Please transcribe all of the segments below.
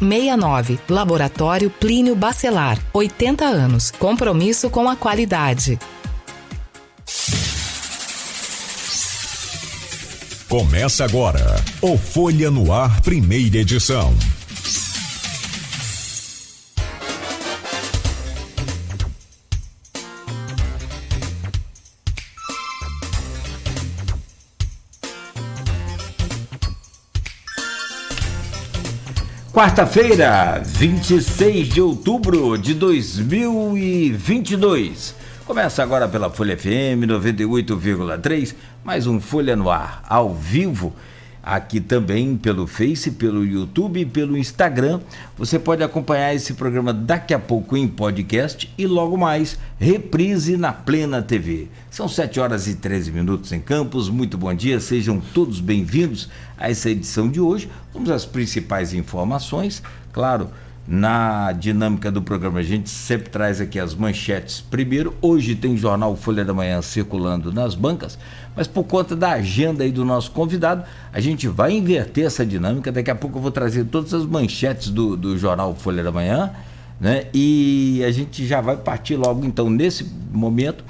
69. Laboratório Plínio Bacelar, 80 anos. Compromisso com a qualidade. Começa agora o Folha no Ar, primeira edição. Quarta-feira, 26 de outubro de 2022. Começa agora pela Folha FM 98,3, mais um Folha no Ar, ao vivo, aqui também pelo Face, pelo YouTube e pelo Instagram. Você pode acompanhar esse programa daqui a pouco em podcast e logo mais, reprise na Plena TV. São 7 horas e 13 minutos em Campos. Muito bom dia, sejam todos bem-vindos a essa edição de hoje. Vamos às principais informações, claro. Na dinâmica do programa, a gente sempre traz aqui as manchetes. Primeiro, hoje tem jornal Folha da Manhã circulando nas bancas, mas por conta da agenda aí do nosso convidado, a gente vai inverter essa dinâmica. Daqui a pouco eu vou trazer todas as manchetes do jornal Folha da Manhã, né? E a gente já vai partir logo, então, nesse momento,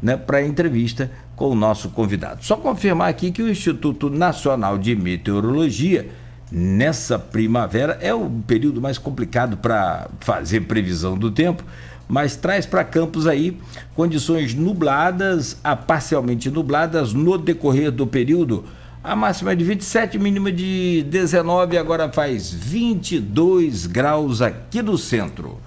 né, para a entrevista com o nosso convidado. Só confirmar aqui que o Instituto Nacional de Meteorologia, nessa primavera, é o período mais complicado para fazer previsão do tempo, mas traz para Campos aí condições nubladas a parcialmente nubladas no decorrer do período. A máxima é de 27, mínima de 19, agora faz 22 graus aqui no centro.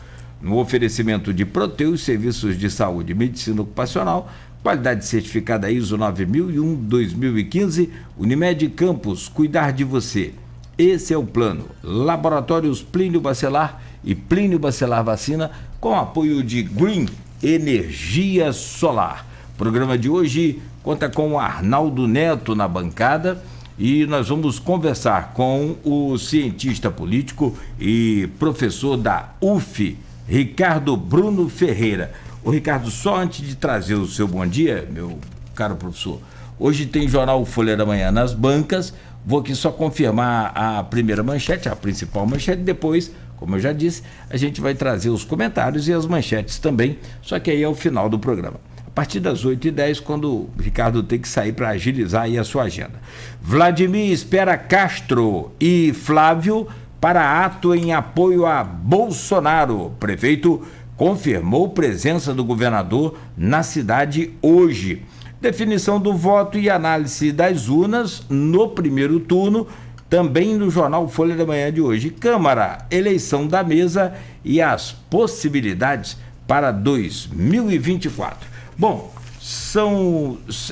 No oferecimento de Proteus, serviços de saúde e medicina ocupacional, qualidade certificada ISO 9001-2015, Unimed Campos, cuidar de você. Esse é o plano. Laboratórios Plínio Bacelar e Plínio Bacelar Vacina, com apoio de Green Energia Solar. O programa de hoje conta com o Arnaldo Neto na bancada e nós vamos conversar com o cientista político e professor da UF, Ricardo Bruno Ferreira. Ô Ricardo, só antes de trazer o seu bom dia, meu caro professor, hoje tem jornal Folha da Manhã nas bancas. Vou aqui só confirmar a primeira manchete, a principal manchete, depois, como eu já disse, a gente vai trazer os comentários e as manchetes também, só que aí é o final do programa. A partir das 8h10, quando o Ricardo tem que sair para agilizar aí a sua agenda. Vladimir espera Castro e Flávio para ato em apoio a Bolsonaro. Prefeito confirmou presença do governador na cidade hoje. Definição do voto e análise das urnas no primeiro turno, também no jornal Folha da Manhã de hoje. Câmara, eleição da mesa e as possibilidades para 2024. Bom,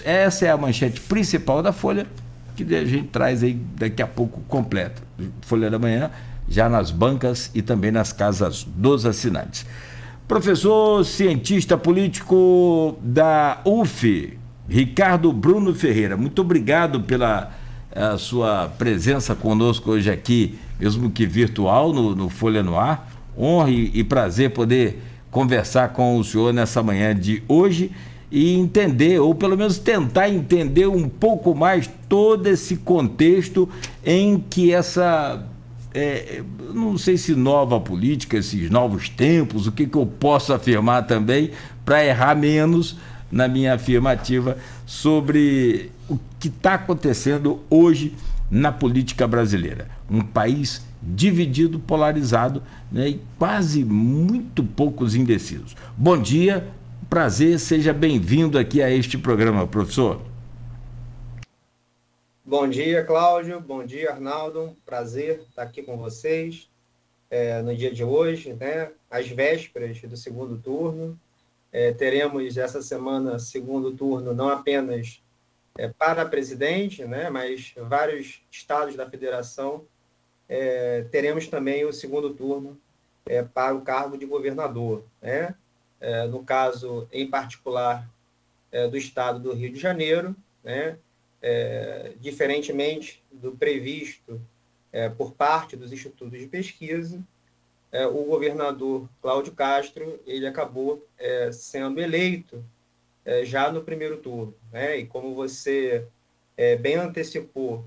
essa é a manchete principal da Folha, que a gente traz aí daqui a pouco completa. Folha da Manhã, já nas bancas e também nas casas dos assinantes. Professor, cientista político da UF, Ricardo Bruno Ferreira, muito obrigado pela sua presença conosco hoje aqui, mesmo que virtual, no Folha no Ar. Honra e prazer poder conversar com o senhor nessa manhã de hoje e entender, ou pelo menos tentar entender um pouco mais todo esse contexto em que não sei se nova política, esses novos tempos, o que eu posso afirmar também para errar menos na minha afirmativa sobre o que está acontecendo hoje na política brasileira. Um país dividido, polarizado, né, e quase muito poucos indecisos. Bom dia, prazer, seja bem-vindo aqui a este programa, professor. Bom dia, Cláudio, bom dia, Arnaldo, prazer estar aqui com vocês no dia de hoje, né, às vésperas do segundo turno. Teremos essa semana segundo turno não apenas para presidente, né, mas vários estados da federação. Teremos também o segundo turno para o cargo de governador, né? No caso, em particular, do estado do Rio de Janeiro, né? Diferentemente do previsto por parte dos institutos de pesquisa, o governador Cláudio Castro ele acabou sendo eleito já no primeiro turno, né? E como você bem antecipou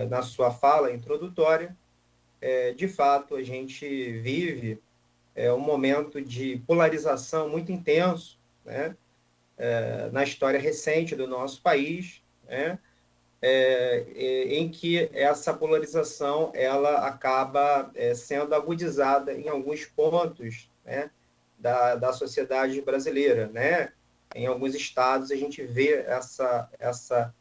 na sua fala introdutória, de fato, a gente vive um momento de polarização muito intenso, né, na história recente do nosso país, né, em que essa polarização ela acaba sendo agudizada em alguns pontos, né, da sociedade brasileira, né? Em alguns estados a gente vê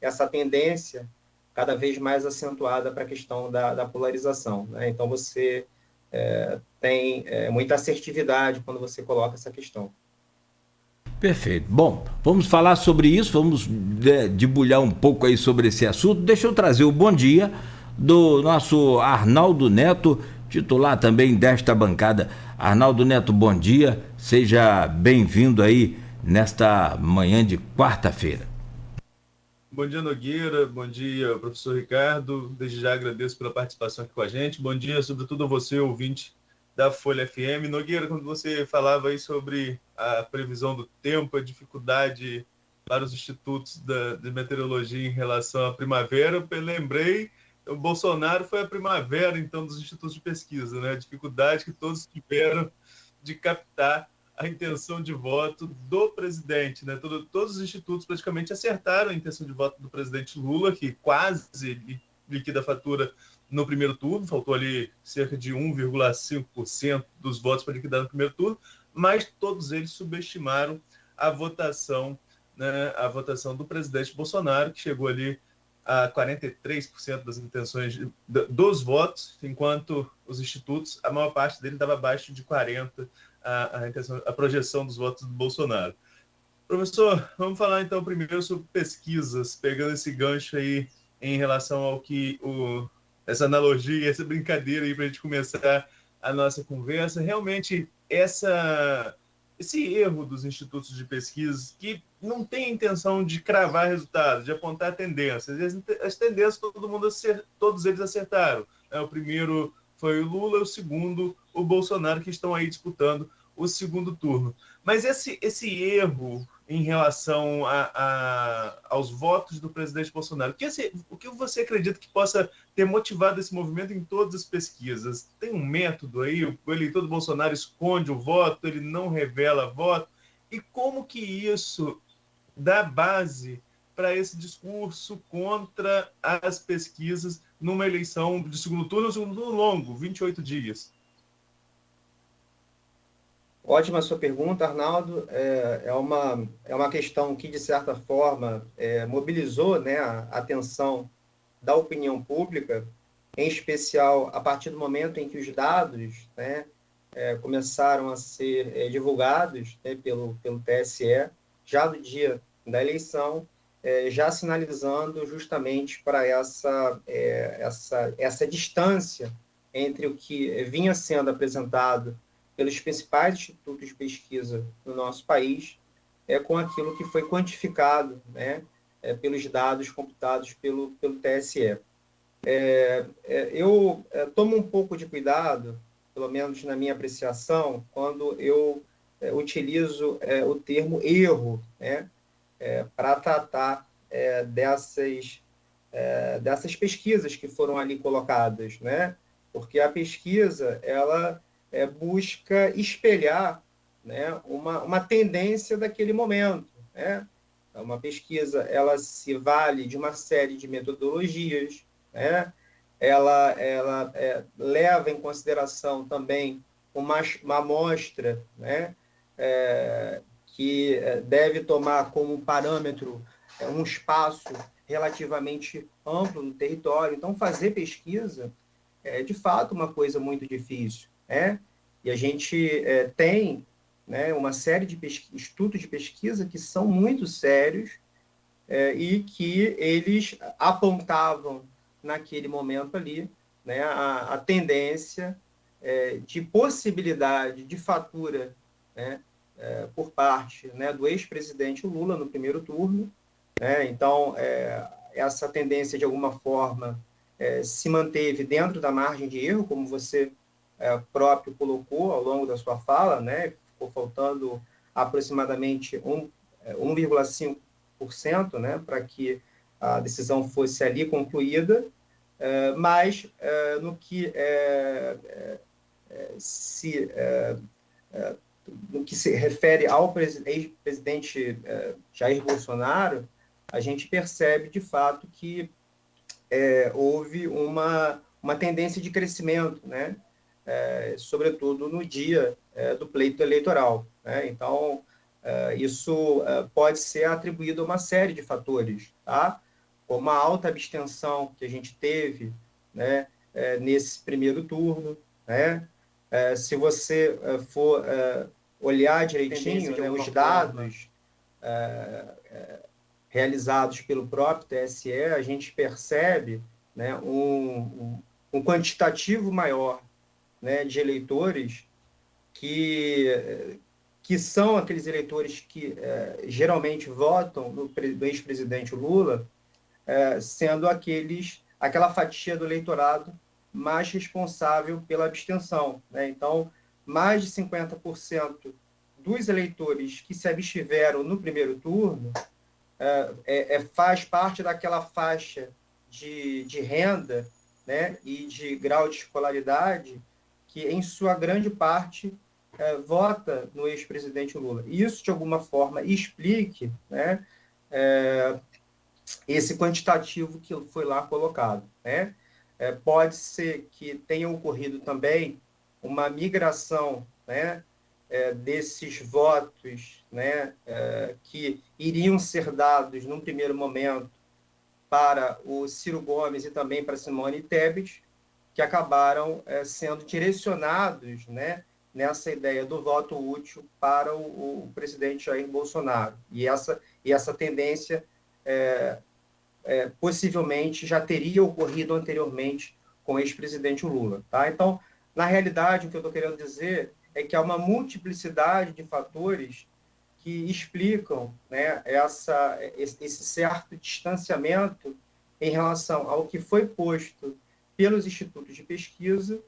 essa tendência cada vez mais acentuada para a questão da polarização, né? Então você tem muita assertividade quando você coloca essa questão. Perfeito. Bom, vamos falar sobre isso, vamos debulhar um pouco aí sobre esse assunto. Deixa eu trazer o bom dia do nosso Arnaldo Neto, titular também desta bancada. Arnaldo Neto, bom dia, seja bem-vindo aí nesta manhã de quarta-feira. Bom dia, Nogueira, bom dia, professor Ricardo, desde já agradeço pela participação aqui com a gente. Bom dia, sobretudo a você, ouvinte da Folha FM. Nogueira, quando você falava aí sobre a previsão do tempo, a dificuldade para os institutos de meteorologia em relação à primavera, eu lembrei, o Bolsonaro foi a primavera, então, dos institutos de pesquisa, né? A dificuldade que todos tiveram de captar a intenção de voto do presidente, né? Todos os institutos praticamente acertaram a intenção de voto do presidente Lula, que quase liquida a fatura no primeiro turno, faltou ali cerca de 1,5% dos votos para liquidar no primeiro turno, mas todos eles subestimaram a votação, né, a votação do presidente Bolsonaro, que chegou ali a 43% das intenções dos votos, enquanto os institutos, a maior parte deles dava abaixo de 40% a projeção dos votos do Bolsonaro. Professor, vamos falar então primeiro sobre pesquisas, pegando esse gancho aí em relação ao que essa analogia, essa brincadeira aí para a gente começar a nossa conversa. Realmente, esse erro dos institutos de pesquisa que não tem a intenção de cravar resultados, de apontar tendências. As tendências todos eles acertaram. O primeiro foi o Lula, o segundo o Bolsonaro, que estão aí disputando o segundo turno. Mas esse erro em relação aos votos do presidente Bolsonaro, o que você acredita que possa ter motivado esse movimento em todas as pesquisas? Tem um método aí? O eleitor do Bolsonaro esconde o voto, ele não revela voto? E como que isso dá base para esse discurso contra as pesquisas numa eleição de segundo turno longo, 28 dias? Ótima sua pergunta, Arnaldo. É uma questão que, de certa forma, mobilizou, né, a atenção da opinião pública, em especial a partir do momento em que os dados, né, começaram a ser divulgados, né, pelo TSE, já do dia da eleição, já sinalizando justamente para essa distância entre o que vinha sendo apresentado pelos principais institutos de pesquisa no nosso país, com aquilo que foi quantificado, né, pelos dados computados pelo TSE. Eu tomo um pouco de cuidado, pelo menos na minha apreciação, quando eu utilizo o termo erro, né, para tratar dessas pesquisas que foram ali colocadas, né, porque a pesquisa, ela busca espelhar, né, uma tendência daquele momento, né? Uma pesquisa, ela se vale de uma série de metodologias, né? Ela leva em consideração também uma amostra, né, que deve tomar como parâmetro um espaço relativamente amplo no território. Então, fazer pesquisa é, de fato, uma coisa muito difícil, né? E a gente tem, né, uma série de estudos de pesquisa que são muito sérios e que eles apontavam, naquele momento ali, né, a tendência de possibilidade de fatura, né, por parte, né, do ex-presidente Lula no primeiro turno, né? Então, essa tendência, de alguma forma, se manteve dentro da margem de erro, como você próprio colocou ao longo da sua fala, né? Ficou faltando aproximadamente 1,5%, né, para que a decisão fosse ali concluída, mas no que se refere ao ex-presidente Jair Bolsonaro, a gente percebe, de fato, que houve uma tendência de crescimento, né? Sobretudo no dia do pleito eleitoral, né? Então, isso pode ser atribuído a uma série de fatores, tá? Como a alta abstenção que a gente teve, né, nesse primeiro turno, né? Se você for olhar direitinho, né, os dados realizados pelo próprio TSE, a gente percebe, né, um quantitativo maior, né, de eleitores que são aqueles eleitores que geralmente votam no ex-presidente Lula, sendo aquela fatia do eleitorado mais responsável pela abstenção, né? Então, mais de 50% dos eleitores que se abstiveram no primeiro turno faz parte daquela faixa de renda, né, e de grau de escolaridade que, em sua grande parte, vota no ex-presidente Lula. E isso, de alguma forma, explique, né, esse quantitativo que foi lá colocado, né? Pode ser que tenha ocorrido também uma migração, né, desses votos, né, que iriam ser dados num primeiro momento para o Ciro Gomes e também para Simone Tebet, que acabaram sendo direcionados, né, nessa ideia do voto útil para o presidente Jair Bolsonaro. E essa tendência possivelmente já teria ocorrido anteriormente com o ex-presidente Lula. Tá? Então, na realidade, o que eu estou querendo dizer é que há uma multiplicidade de fatores que explicam, né, esse certo distanciamento em relação ao que foi posto pelos institutos de pesquisa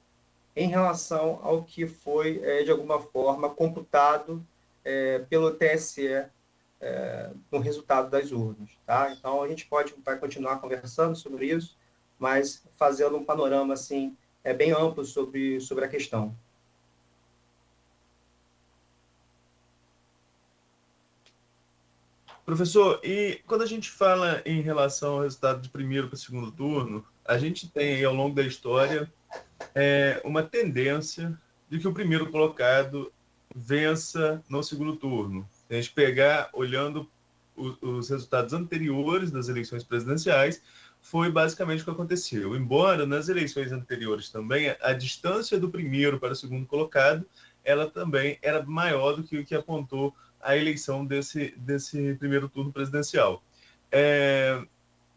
em relação ao que foi, de alguma forma, computado pelo TSE no resultado das urnas. Tá? Então, a gente vai continuar conversando sobre isso, mas fazendo um panorama assim, bem amplo sobre a questão. Professor, e quando a gente fala em relação ao resultado de primeiro para o segundo turno, a gente tem aí, ao longo da história, uma tendência de que o primeiro colocado vença no segundo turno. Se a gente pegar, olhando os resultados anteriores das eleições presidenciais, foi basicamente o que aconteceu. Embora nas eleições anteriores também a distância do primeiro para o segundo colocado, ela também era maior do que o que apontou a eleição desse primeiro turno presidencial.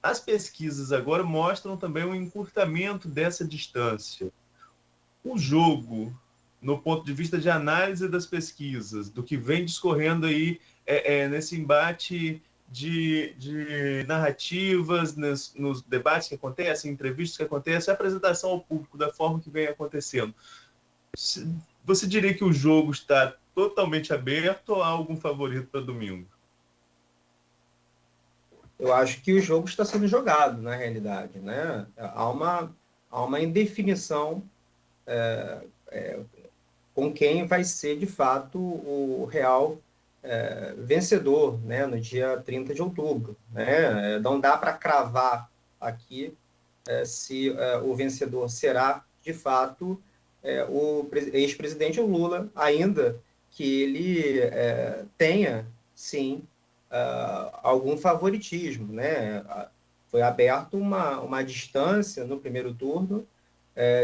As pesquisas agora mostram também um encurtamento dessa distância. O jogo, no ponto de vista de análise das pesquisas, do que vem discorrendo aí nesse embate de narrativas, nos debates que acontecem, entrevistas que acontecem, a apresentação ao público da forma que vem acontecendo. Você diria que o jogo está totalmente aberto ou há algum favorito para domingo? Eu acho que o jogo está sendo jogado, na realidade, né? Há uma indefinição com quem vai ser, de fato, o real vencedor, né, no dia 30 de outubro. Né? Não dá para cravar aqui se o vencedor será, de fato, o ex-presidente Lula, ainda que ele tenha, sim, algum favoritismo. Né? Foi aberto uma distância no primeiro turno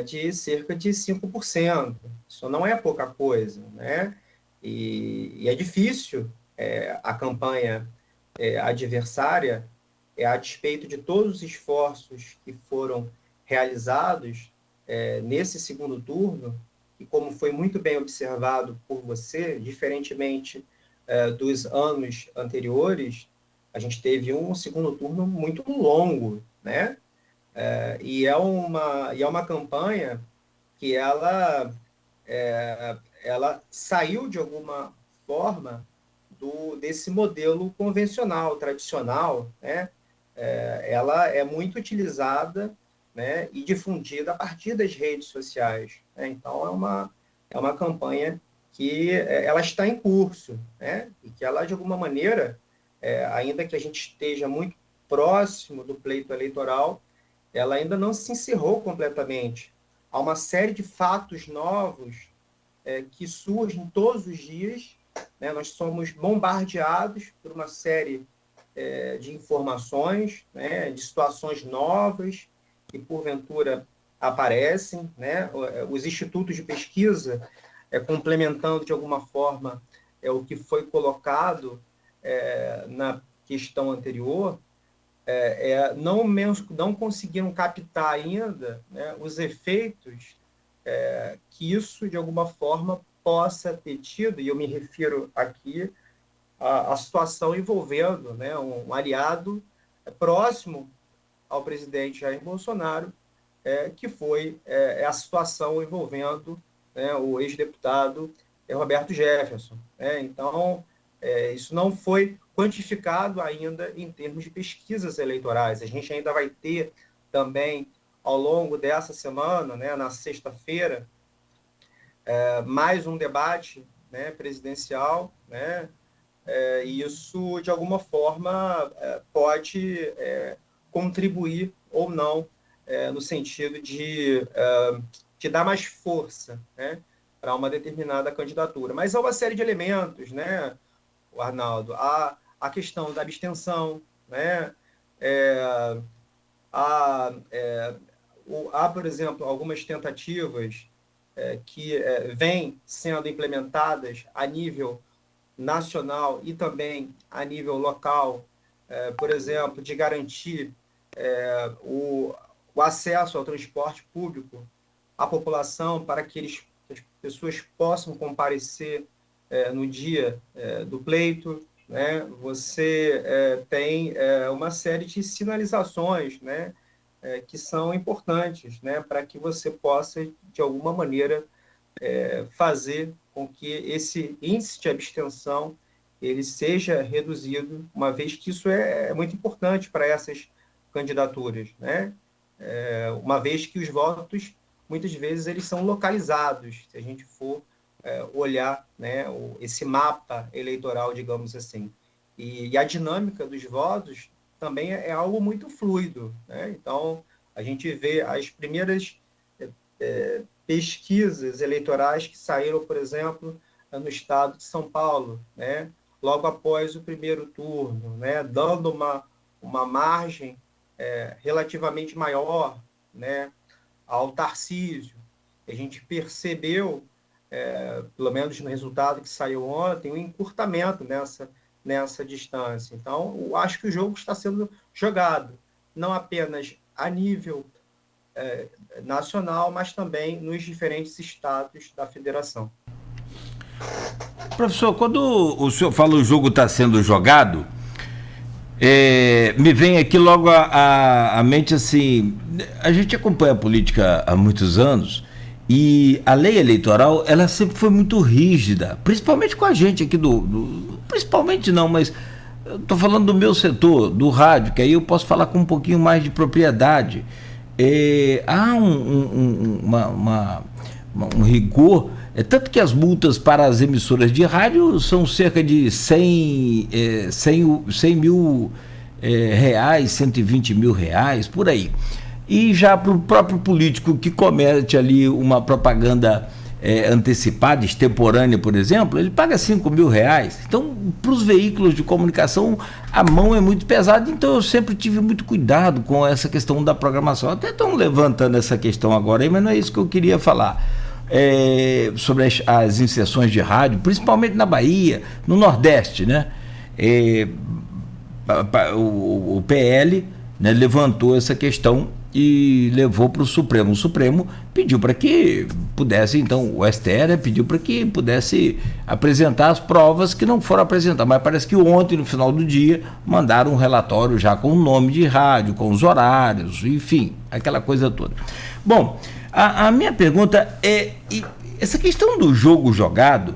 de cerca de 5%. Isso não é pouca coisa, né? E é difícil a campanha adversária, a despeito de todos os esforços que foram realizados nesse segundo turno, e como foi muito bem observado por você, diferentemente dos anos anteriores, a gente teve um segundo turno muito longo, né? E é uma campanha que ela saiu, de alguma forma, desse modelo convencional, tradicional, né? Ela é muito utilizada, né, e difundida a partir das redes sociais, né? Então, é uma campanha que ela está em curso, né, e que ela, de alguma maneira, ainda que a gente esteja muito próximo do pleito eleitoral, ela ainda não se encerrou completamente. Há uma série de fatos novos que surgem todos os dias, né? Nós somos bombardeados por uma série de informações, né? De situações novas que, porventura, aparecem, né? Os institutos de pesquisa, complementando, de alguma forma, o que foi colocado na questão anterior, não conseguiram captar ainda, né, os efeitos que isso, de alguma forma, possa ter tido, e eu me refiro aqui à situação envolvendo, né, um aliado próximo ao presidente Jair Bolsonaro, que foi a situação envolvendo, né, o ex-deputado Roberto Jefferson, né? Então, isso não foi quantificado ainda em termos de pesquisas eleitorais. A gente ainda vai ter também, ao longo dessa semana, né, na sexta-feira, mais um debate, né, presidencial, né? E isso, de alguma forma, pode contribuir ou não, no sentido de dar mais força, né, para uma determinada candidatura. Mas há uma série de elementos, né, Arnaldo? A questão da abstenção, né? Há, por exemplo, algumas tentativas que vêm sendo implementadas a nível nacional e também a nível local, por exemplo, de garantir o acesso ao transporte público à população para que as pessoas possam comparecer no dia do pleito, né? Você tem uma série de sinalizações, né, que são importantes, né, para que você possa, de alguma maneira, fazer com que esse índice de abstenção ele seja reduzido, uma vez que isso é muito importante para essas candidaturas, né? Uma vez que os votos, muitas vezes, eles são localizados, se a gente for olhar, né, esse mapa eleitoral, digamos assim. E a dinâmica dos votos também é algo muito fluido, né? Então, a gente vê as primeiras pesquisas eleitorais que saíram, por exemplo, no estado de São Paulo, né, logo após o primeiro turno, né, dando uma margem relativamente maior, né, ao Tarcísio. A gente percebeu, pelo menos no resultado que saiu ontem, um encurtamento nessa distância. Então, eu acho que o jogo está sendo jogado, não apenas a nível nacional, mas também nos diferentes estados da federação. Professor, quando o senhor fala o jogo está sendo jogado, me vem aqui logo à mente assim, a gente acompanha a política há muitos anos e a lei eleitoral ela sempre foi muito rígida, principalmente com a gente aqui principalmente não, mas estou falando do meu setor, do rádio, que aí eu posso falar com um pouquinho mais de propriedade. Há um rigor, tanto que as multas para as emissoras de rádio são cerca de 100 mil reais, 120 mil reais, por aí. E já para o próprio político que comete ali uma propaganda antecipada, extemporânea, por exemplo, ele paga 5 mil reais. Então, para os veículos de comunicação, a mão é muito pesada, então eu sempre tive muito cuidado com essa questão da programação. Até estão levantando essa questão agora aí, mas não é isso que eu queria falar. Sobre as inserções de rádio, principalmente na Bahia, no Nordeste, né? O PL, né, levantou essa questão e levou para o Supremo. O Supremo pediu para que pudesse, então, o STF pediu para que pudesse apresentar as provas que não foram apresentadas, mas parece que ontem, no final do dia, mandaram um relatório já com o nome de rádio, com os horários, enfim, aquela coisa toda. Bom, a minha pergunta é, essa questão do jogo jogado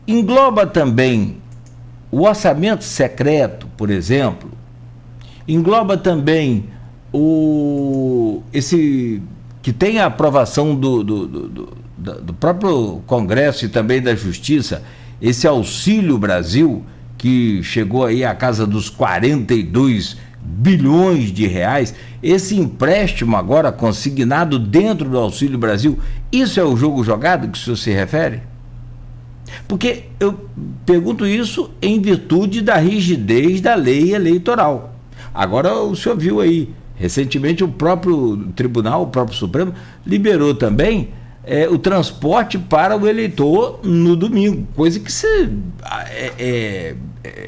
engloba também o orçamento secreto, por exemplo, engloba também esse que tem a aprovação do próprio Congresso e também da Justiça, esse Auxílio Brasil, que chegou aí à casa dos 42 bilhões de reais, esse empréstimo agora consignado dentro do Auxílio Brasil, isso é o jogo jogado que o senhor se refere? Porque eu pergunto isso em virtude da rigidez da lei eleitoral. Agora o senhor viu aí, recentemente o próprio Tribunal, o próprio Supremo, liberou também o transporte para o eleitor no domingo, coisa que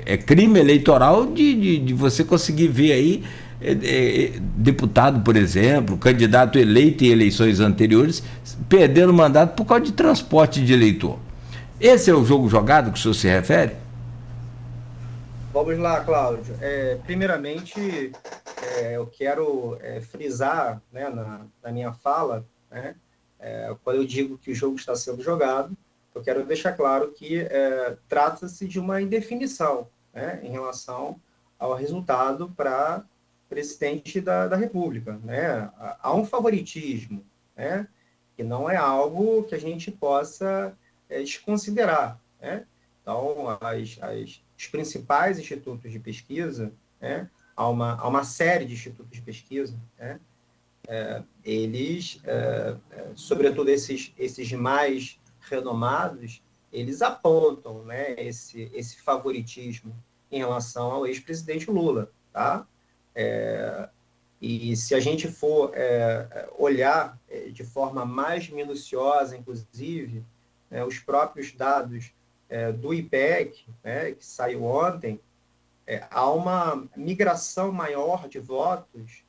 é crime eleitoral de você conseguir ver aí deputado, por exemplo, candidato eleito em eleições anteriores, perdendo o mandato por causa de transporte de eleitor. Esse é o jogo jogado que o senhor se refere? Vamos lá, Cláudio. Primeiramente, eu quero frisar, né, na minha fala, né, quando eu digo que o jogo está sendo jogado, eu quero deixar claro que trata-se de uma indefinição, né, em relação ao resultado para presidente da República, né? Há um favoritismo, né, que não é algo que a gente possa desconsiderar, né? Então, os principais institutos de pesquisa, né, há uma série de institutos de pesquisa, né, eles, sobretudo esses mais renomados, eles apontam, né, esse favoritismo em relação ao ex-presidente Lula, tá? E se a gente for olhar de forma mais minuciosa, inclusive, os próprios dados do IPEC, né, que saiu ontem, há uma migração maior de votos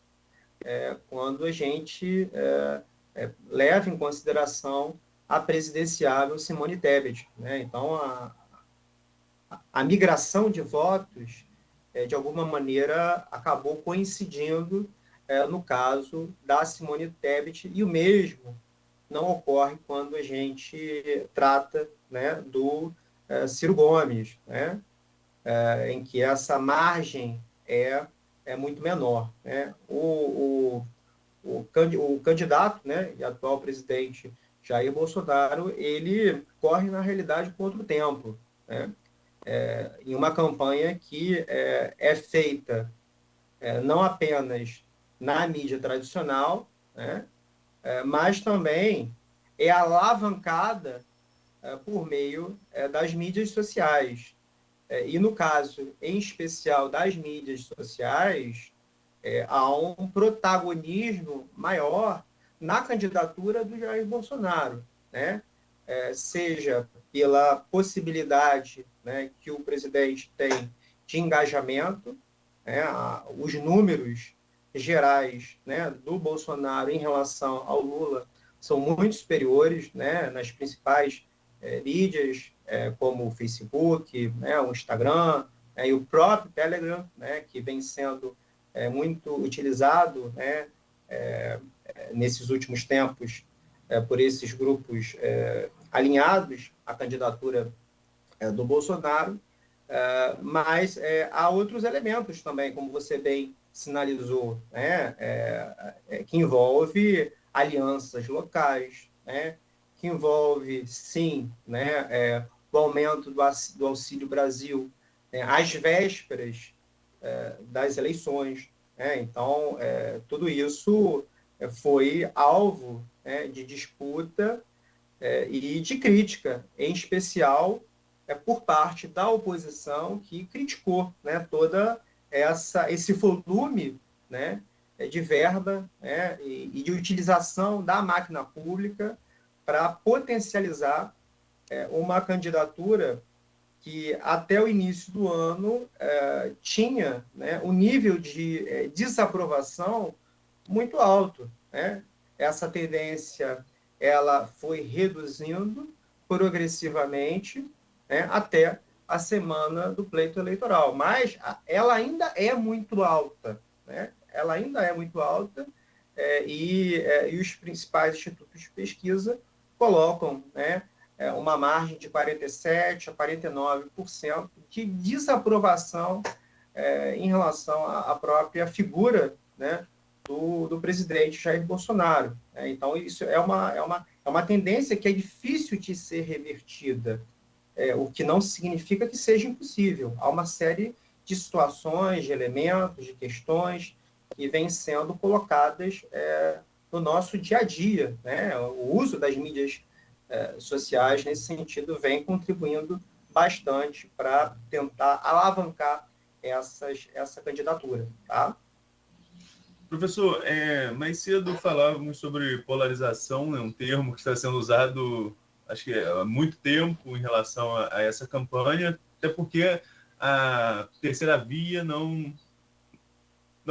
quando a gente leva em consideração a presidenciável Simone Tebet, né? Então, a migração de votos, de alguma maneira, acabou coincidindo no caso da Simone Tebet, e o mesmo não ocorre quando a gente trata, né, do Ciro Gomes, né, em que essa margem é muito menor, né? O candidato, né, e atual presidente Jair Bolsonaro, ele corre, na realidade, contra o tempo, né? Em uma campanha que é feita não apenas na mídia tradicional, né, mas também é alavancada por meio das mídias sociais. E no caso, em especial, das mídias sociais, há um protagonismo maior na candidatura do Jair Bolsonaro, né? Seja pela possibilidade, né, que o presidente tem de engajamento, né, os números gerais, né, do Bolsonaro em relação ao Lula são muito superiores, né, nas principais mídias, como o Facebook, né, o Instagram, e o próprio Telegram, né, que vem sendo muito utilizado, né, nesses últimos tempos por esses grupos alinhados à candidatura do Bolsonaro, mas há outros elementos também, como você bem sinalizou, né, que envolve alianças locais, né, que envolve, sim, né, o aumento do Auxílio Brasil, né, às vésperas das eleições, né? Então, tudo isso foi alvo, né, de disputa e de crítica, em especial por parte da oposição, que criticou, né, toda esse volume, né, de verba, né, e de utilização da máquina pública para potencializar uma candidatura que até o início do ano tinha, né, um nível de desaprovação muito alto, né? Essa tendência ela foi reduzindo progressivamente, né, até a semana do pleito eleitoral, mas ela ainda é muito alta, né? Ela ainda é muito alta, e os principais institutos de pesquisa colocam, né, uma margem de 47% a 49% de desaprovação em relação à própria figura, né, do presidente Jair Bolsonaro. Né? Então, isso é uma tendência que é difícil de ser revertida, o que não significa que seja impossível. Há uma série de situações, de elementos, de questões que vêm sendo colocadas no nosso dia a dia. Né? O uso das mídias sociais, nesse sentido, vem contribuindo bastante para tentar alavancar essa candidatura. Tá? Professor, mais cedo falávamos sobre polarização, né, um termo que está sendo usado, acho que há muito tempo em relação a essa campanha, até porque a terceira via não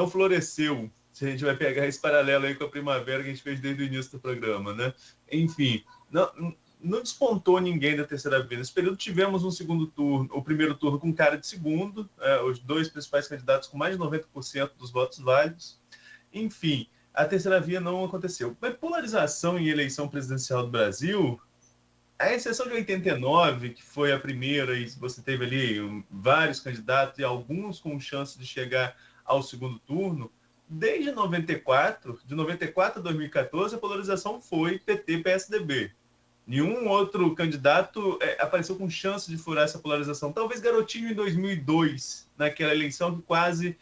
floresceu, se a gente vai pegar esse paralelo aí com a primavera que a gente fez desde o início do programa, né? Enfim, não despontou ninguém da terceira via. Nesse período tivemos um segundo turno, o primeiro turno com cara de segundo, os dois principais candidatos com mais de 90% dos votos válidos. Enfim, a terceira via não aconteceu. Mas polarização em eleição presidencial do Brasil, a exceção de 89, que foi a primeira, e você teve ali vários candidatos e alguns com chance de chegar ao segundo turno, desde 94, de 94 a 2014, a polarização foi PT-PSDB. Nenhum outro candidato apareceu com chance de furar essa polarização. Talvez Garotinho em 2002, naquela eleição que quase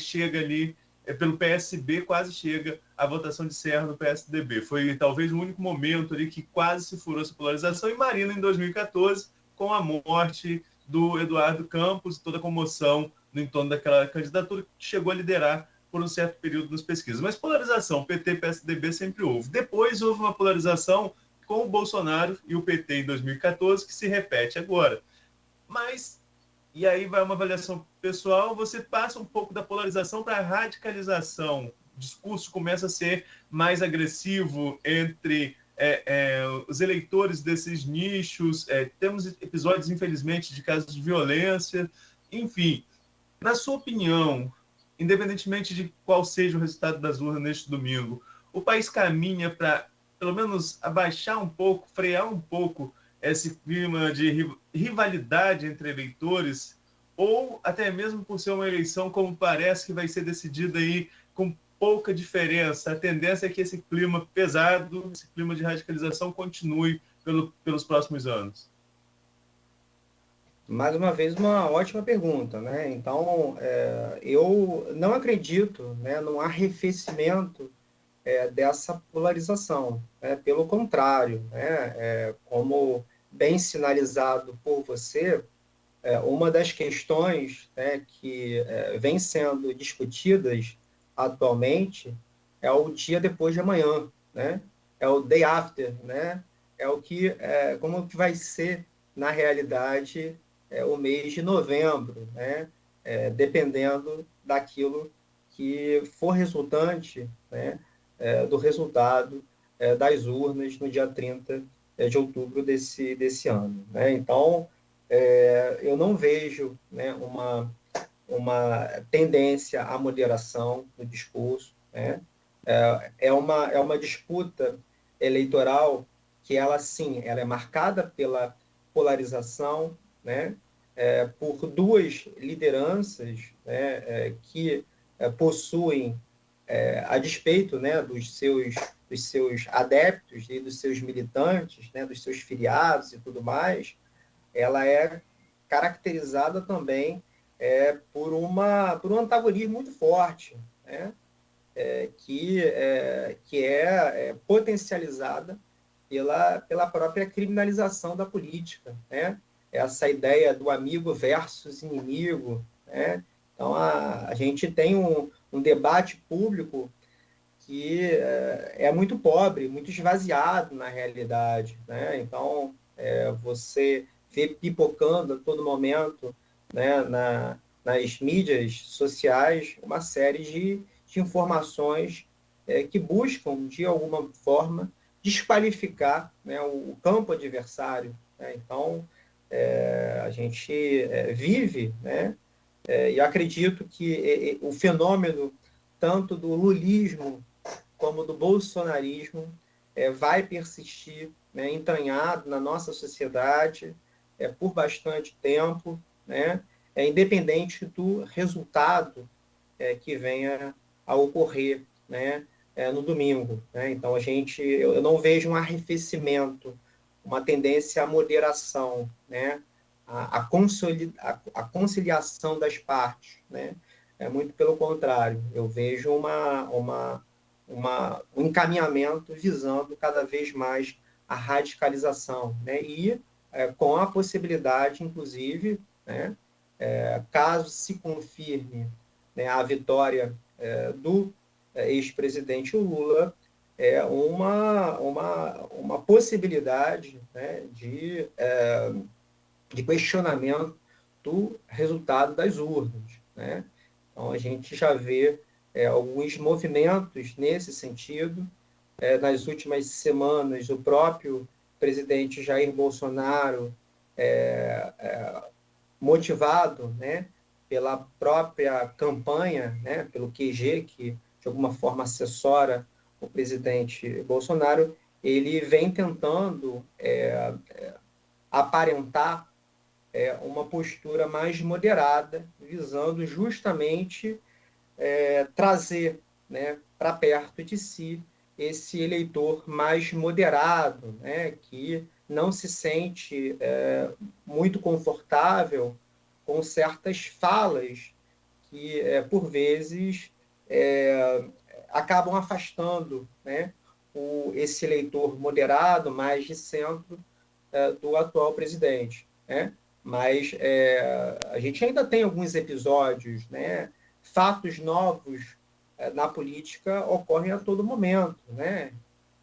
chega ali, pelo PSB, quase chega a votação de Serra no PSDB. Foi talvez o único momento ali que quase se furou essa polarização. E Marina em 2014, com a morte do Eduardo Campos, toda a comoção no entorno daquela candidatura, que chegou a liderar por um certo período nas pesquisas. Mas polarização, PT e PSDB sempre houve. Depois houve uma polarização com o Bolsonaro e o PT em 2014, que se repete agora. Mas, e aí vai uma avaliação pessoal, você passa um pouco da polarização para a radicalização. O discurso começa a ser mais agressivo entre os eleitores desses nichos. Temos episódios, infelizmente, de casos de violência. Enfim, na sua opinião, independentemente de qual seja o resultado das urnas neste domingo, o país caminha para, pelo menos, abaixar um pouco, frear um pouco esse clima de rivalidade entre eleitores, ou até mesmo por ser uma eleição como parece que vai ser decidida aí com pouca diferença, a tendência é que esse clima pesado, esse clima de radicalização continue pelos próximos anos? Mais uma vez, uma ótima pergunta, né? Então, eu não acredito, né, num arrefecimento dessa polarização. Pelo contrário, né, como bem sinalizado por você, uma das questões, né, que vem sendo discutidas atualmente é o dia depois de amanhã, né? É o day after, né? É o que, como que vai ser, na realidade, o mês de novembro, né? Dependendo daquilo que for resultante, né, do resultado das urnas no dia 30 de outubro desse ano. Né? Então, eu não vejo, né, uma tendência à moderação no discurso. Né? É uma disputa eleitoral que, ela, sim, ela é marcada pela polarização, né? Por duas lideranças, né, que possuem, a despeito, né, dos seus adeptos e dos seus militantes, né, dos seus filiados e tudo mais, ela é caracterizada também por um antagonismo muito forte, né, que é potencializada pela própria criminalização da política, né? Essa ideia do amigo versus inimigo, né? Então, a gente tem um debate público que é muito pobre, muito esvaziado na realidade, né? Então, você vê pipocando a todo momento, né, nas mídias sociais uma série de informações que buscam, de alguma forma, desqualificar, né, o campo adversário. Né? Então, a gente vive, né, e acredito que o fenômeno tanto do lulismo como do bolsonarismo vai persistir, né, entranhado na nossa sociedade por bastante tempo, né, independente do resultado que venha a ocorrer né, no domingo, né? Então eu não vejo um arrefecimento, uma tendência à moderação, né, a conciliação das partes, né? Muito pelo contrário, eu vejo um encaminhamento visando cada vez mais a radicalização, né? E com a possibilidade, inclusive, né, caso se confirme, né, a vitória do ex-presidente Lula, uma possibilidade, né, de questionamento do resultado das urnas, né? Então, a gente já vê alguns movimentos nesse sentido. Nas últimas semanas, o próprio presidente Jair Bolsonaro, motivado, né, pela própria campanha, né, pelo QG, que de alguma forma assessora o presidente Bolsonaro, ele vem tentando aparentar uma postura mais moderada, visando justamente trazer, né, para perto de si esse eleitor mais moderado, né, que não se sente muito confortável com certas falas que, por vezes, acabam afastando, né, esse eleitor moderado, mais de centro, do atual presidente, né? Mas a gente ainda tem alguns episódios, né? Fatos novos na política ocorrem a todo momento, né?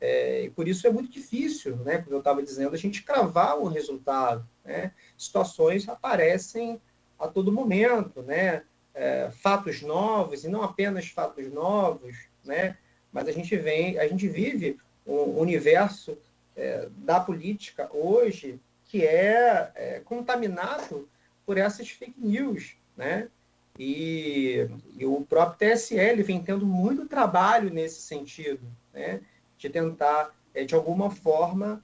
E por isso é muito difícil, né, como eu estava dizendo, a gente cravar um resultado, né? Situações aparecem a todo momento, né? Fatos novos, e não apenas fatos novos, né? Mas a gente vive um universo da política hoje que é contaminado por essas fake news, né? E o próprio TSE vem tendo muito trabalho nesse sentido, né? De tentar, de alguma forma,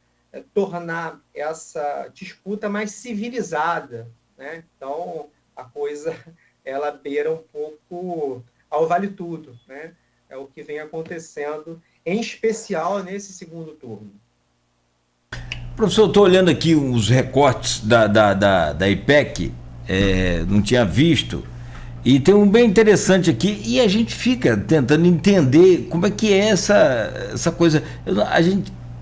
tornar essa disputa mais civilizada, né? Então, a coisa, ela beira um pouco ao vale tudo, né? É o que vem acontecendo, em especial nesse segundo turno. Professor, eu estou olhando aqui os recortes da IPEC, não tinha visto, e tem um bem interessante aqui, e a gente fica tentando entender como é que é essa coisa.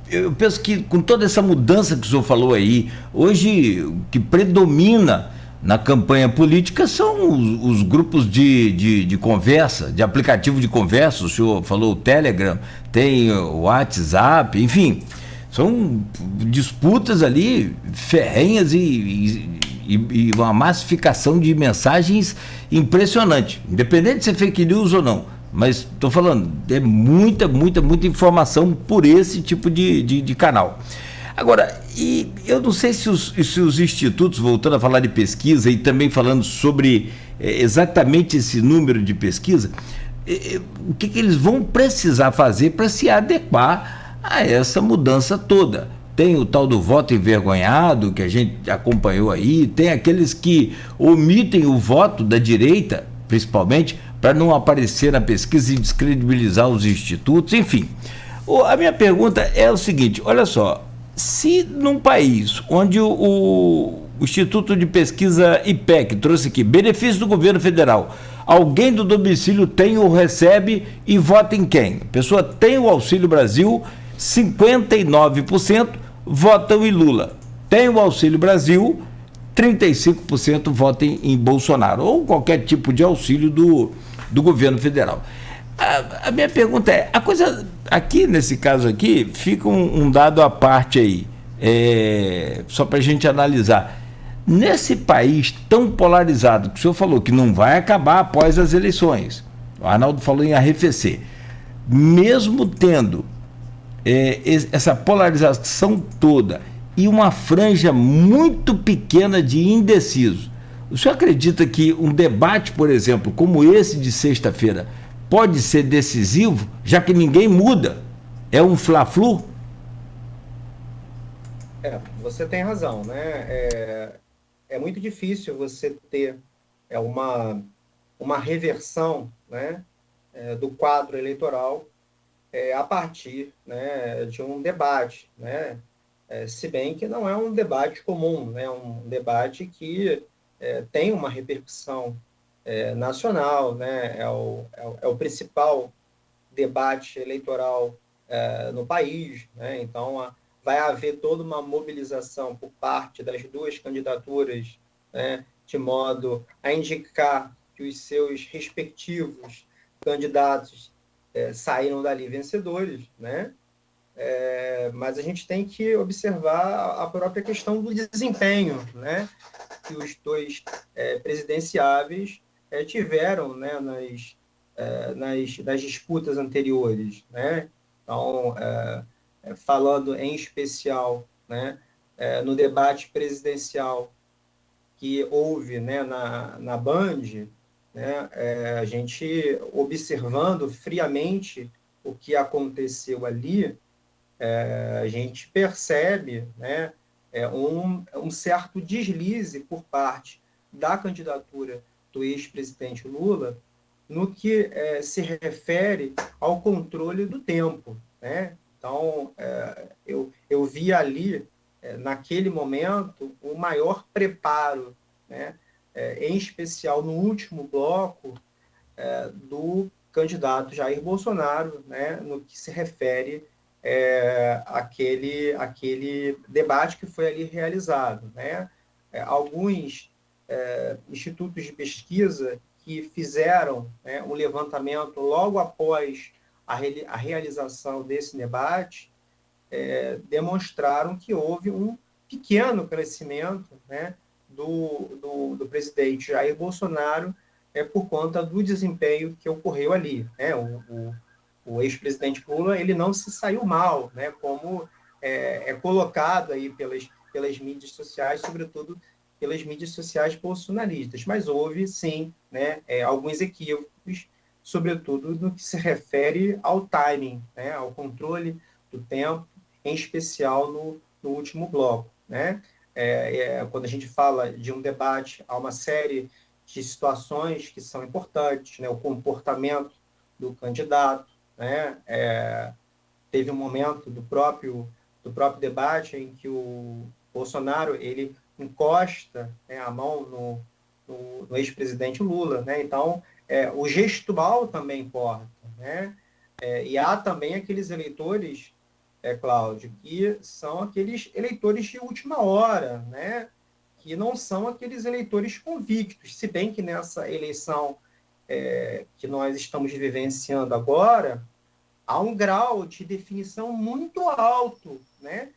Eu penso que com toda essa mudança que o senhor falou aí, hoje o que predomina na campanha política são os grupos de conversa, de aplicativo de conversa. O senhor falou o Telegram, tem o WhatsApp, enfim, são disputas ali ferrenhas e uma massificação de mensagens impressionante, independente de ser fake news ou não. Mas estou falando, é muita informação por esse tipo de canal. Agora, e eu não sei se os institutos, voltando a falar de pesquisa e também falando sobre exatamente esse número de pesquisa, o que eles vão precisar fazer para se adequar a essa mudança toda. Tem o tal do voto envergonhado, que a gente acompanhou aí, tem aqueles que omitem o voto da direita, principalmente, para não aparecer na pesquisa e descredibilizar os institutos, enfim. A minha pergunta é o seguinte, olha só, se num país onde o Instituto de Pesquisa IPEC trouxe aqui, benefício do governo federal, alguém do domicílio tem ou recebe e vota em quem? A pessoa tem o Auxílio Brasil, 59% votam em Lula. Tem o Auxílio Brasil, 35% votam em Bolsonaro, ou qualquer tipo de auxílio do governo federal. A minha pergunta é, a coisa aqui, nesse caso aqui, fica um dado à parte aí, só para a gente analisar. Nesse país tão polarizado, que o senhor falou que não vai acabar após as eleições, o Arnaldo falou em arrefecer, mesmo tendo essa polarização toda e uma franja muito pequena de indecisos, o senhor acredita que um debate, por exemplo, como esse de sexta-feira, pode ser decisivo, já que ninguém muda? É um fla-flu? Você tem razão, né? É muito difícil você ter uma reversão, né, do quadro eleitoral a partir, né, de um debate, né? Se bem que não é um debate comum, né? Um debate que tem uma repercussão nacional, né? É o principal debate eleitoral no país, né? Então, vai haver toda uma mobilização por parte das duas candidaturas, né? De modo a indicar que os seus respectivos candidatos saíram dali vencedores, né? Mas a gente tem que observar a própria questão do desempenho, né? Que os dois presidenciáveis tiveram, né? Nas disputas anteriores, né? Então, falando em especial, né? No debate presidencial que houve, né? Na Band, né? A gente observando friamente o que aconteceu ali, a gente percebe, né, um certo deslize por parte da candidatura do ex-presidente Lula no que se refere ao controle do tempo, né? Então, eu vi ali, naquele momento, o maior preparo, né, em especial no último bloco, do candidato Jair Bolsonaro, né, no que se refere aquele debate que foi ali realizado, né? Alguns institutos de pesquisa que fizeram, né, um levantamento logo após a realização desse debate demonstraram que houve um pequeno crescimento, né, do presidente Jair Bolsonaro por conta do desempenho que ocorreu ali, né? O ex-presidente Lula, ele não se saiu mal, né, como colocado aí pelas mídias sociais, sobretudo pelas mídias sociais bolsonaristas, mas houve, sim, né, alguns equívocos, sobretudo no que se refere ao timing, né, ao controle do tempo, em especial no último bloco, né? Quando a gente fala de um debate, há uma série de situações que são importantes, né, o comportamento do candidato, né? Teve um momento do próprio debate em que o Bolsonaro ele encosta, né, a mão no ex-presidente Lula, né? Então, o gestual também importa, né? E há também aqueles eleitores, Cláudio, que são aqueles eleitores de última hora, né? Que não são aqueles eleitores convictos, se bem que nessa eleição que nós estamos vivenciando agora, há um grau de definição muito alto, né?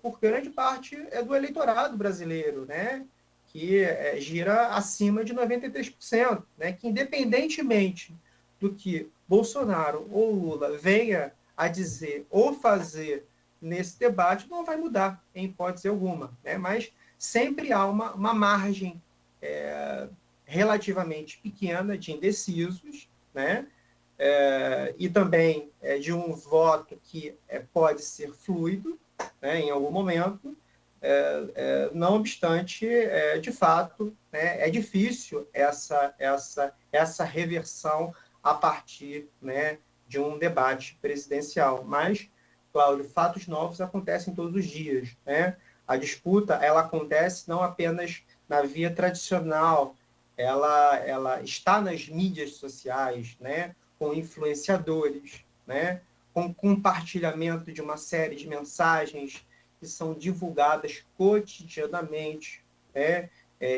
Por grande parte do eleitorado brasileiro, né? Que gira acima de 93%, né? Que independentemente do que Bolsonaro ou Lula venha a dizer ou fazer nesse debate, não vai mudar, em hipótese alguma, né? Mas sempre há uma margem relativamente pequena de indecisos, né? E também de um voto que pode ser fluido, né, em algum momento, não obstante, de fato, né, é difícil essa reversão a partir, né, de um debate presidencial. Mas, Cláudio, fatos novos acontecem todos os dias, né? A disputa ela acontece não apenas na via tradicional, ela está nas mídias sociais, né? Com influenciadores, né? Com compartilhamento de uma série de mensagens que são divulgadas cotidianamente, né?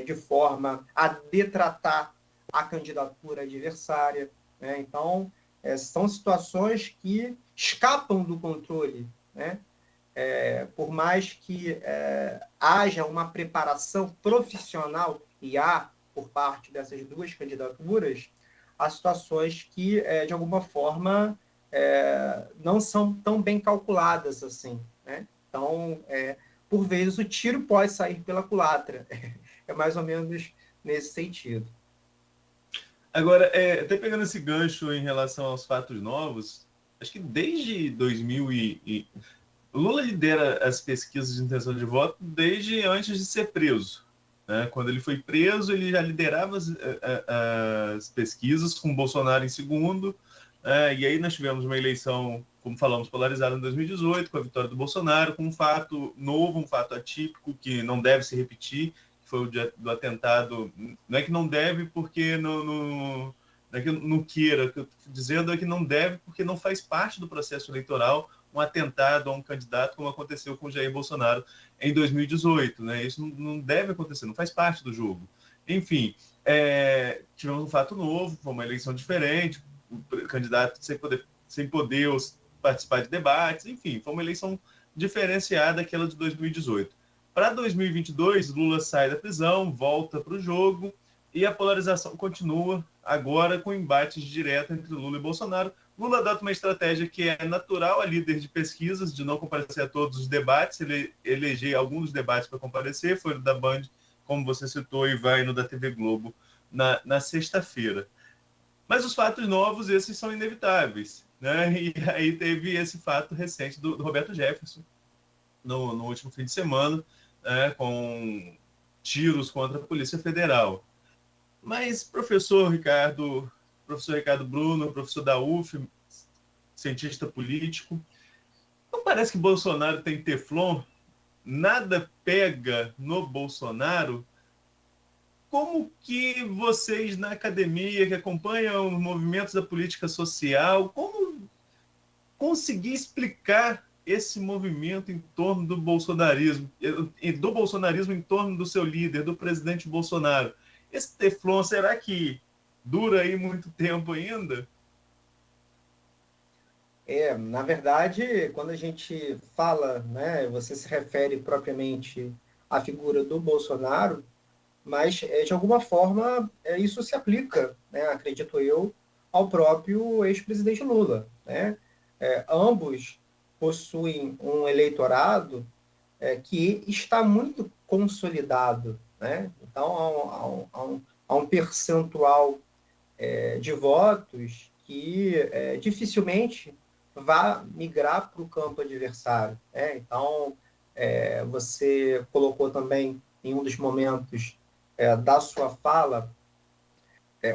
De forma a detratar a candidatura adversária, né? Então, são situações que escapam do controle, né? Por mais que haja uma preparação profissional, e há por parte dessas duas candidaturas, há situações que, de alguma forma, não são tão bem calculadas assim, né? Então, por vezes, o tiro pode sair pela culatra. É mais ou menos nesse sentido. Agora, até pegando esse gancho em relação aos fatos novos, acho que desde 2000 Lula lidera as pesquisas de intenção de voto desde antes de ser preso, né? Quando ele foi preso, ele já liderava as pesquisas, com Bolsonaro em segundo, E aí nós tivemos uma eleição, como falamos, polarizada em 2018, com a vitória do Bolsonaro, com um fato novo, um fato atípico, que não deve se repetir, que foi o do atentado. Não é que não deve porque não é que não queira, o que eu estou dizendo é que não deve porque não faz parte do processo eleitoral um atentado a um candidato, como aconteceu com o Jair Bolsonaro em 2018. Né? Isso não deve acontecer, não faz parte do jogo. Enfim, tivemos um fato novo, foi uma eleição diferente, o candidato sem poder participar de debates, enfim, foi uma eleição diferenciada daquela de 2018. Para 2022, Lula sai da prisão, volta para o jogo e a polarização continua, agora com embates diretos entre Lula e Bolsonaro. Lula adota uma estratégia que é natural a líder de pesquisas, de não comparecer a todos os debates, ele eleger alguns dos debates para comparecer, foi no da Band, como você citou, e vai no da TV Globo na sexta-feira. Mas os fatos novos, esses são inevitáveis, né? E aí teve esse fato recente do Roberto Jefferson, no último fim de semana, com tiros contra a Polícia Federal. Mas, professor Ricardo Bruno, professor da UF, cientista político, não parece que Bolsonaro tem teflon? Nada pega no Bolsonaro? Como que vocês na academia, que acompanham os movimentos da política social, como conseguir explicar esse movimento em torno do bolsonarismo em torno do seu líder, do presidente Bolsonaro? Esse teflon, será que dura aí muito tempo ainda? Na verdade, quando a gente fala, né, você se refere propriamente à figura do Bolsonaro, mas, de alguma forma, isso se aplica, né, acredito eu, ao próprio ex-presidente Lula. Né? Ambos possuem um eleitorado que está muito consolidado. Né? Então, há um percentual de votos que dificilmente vai migrar para o campo adversário. Né? Então, você colocou também, em um dos momentos da sua fala,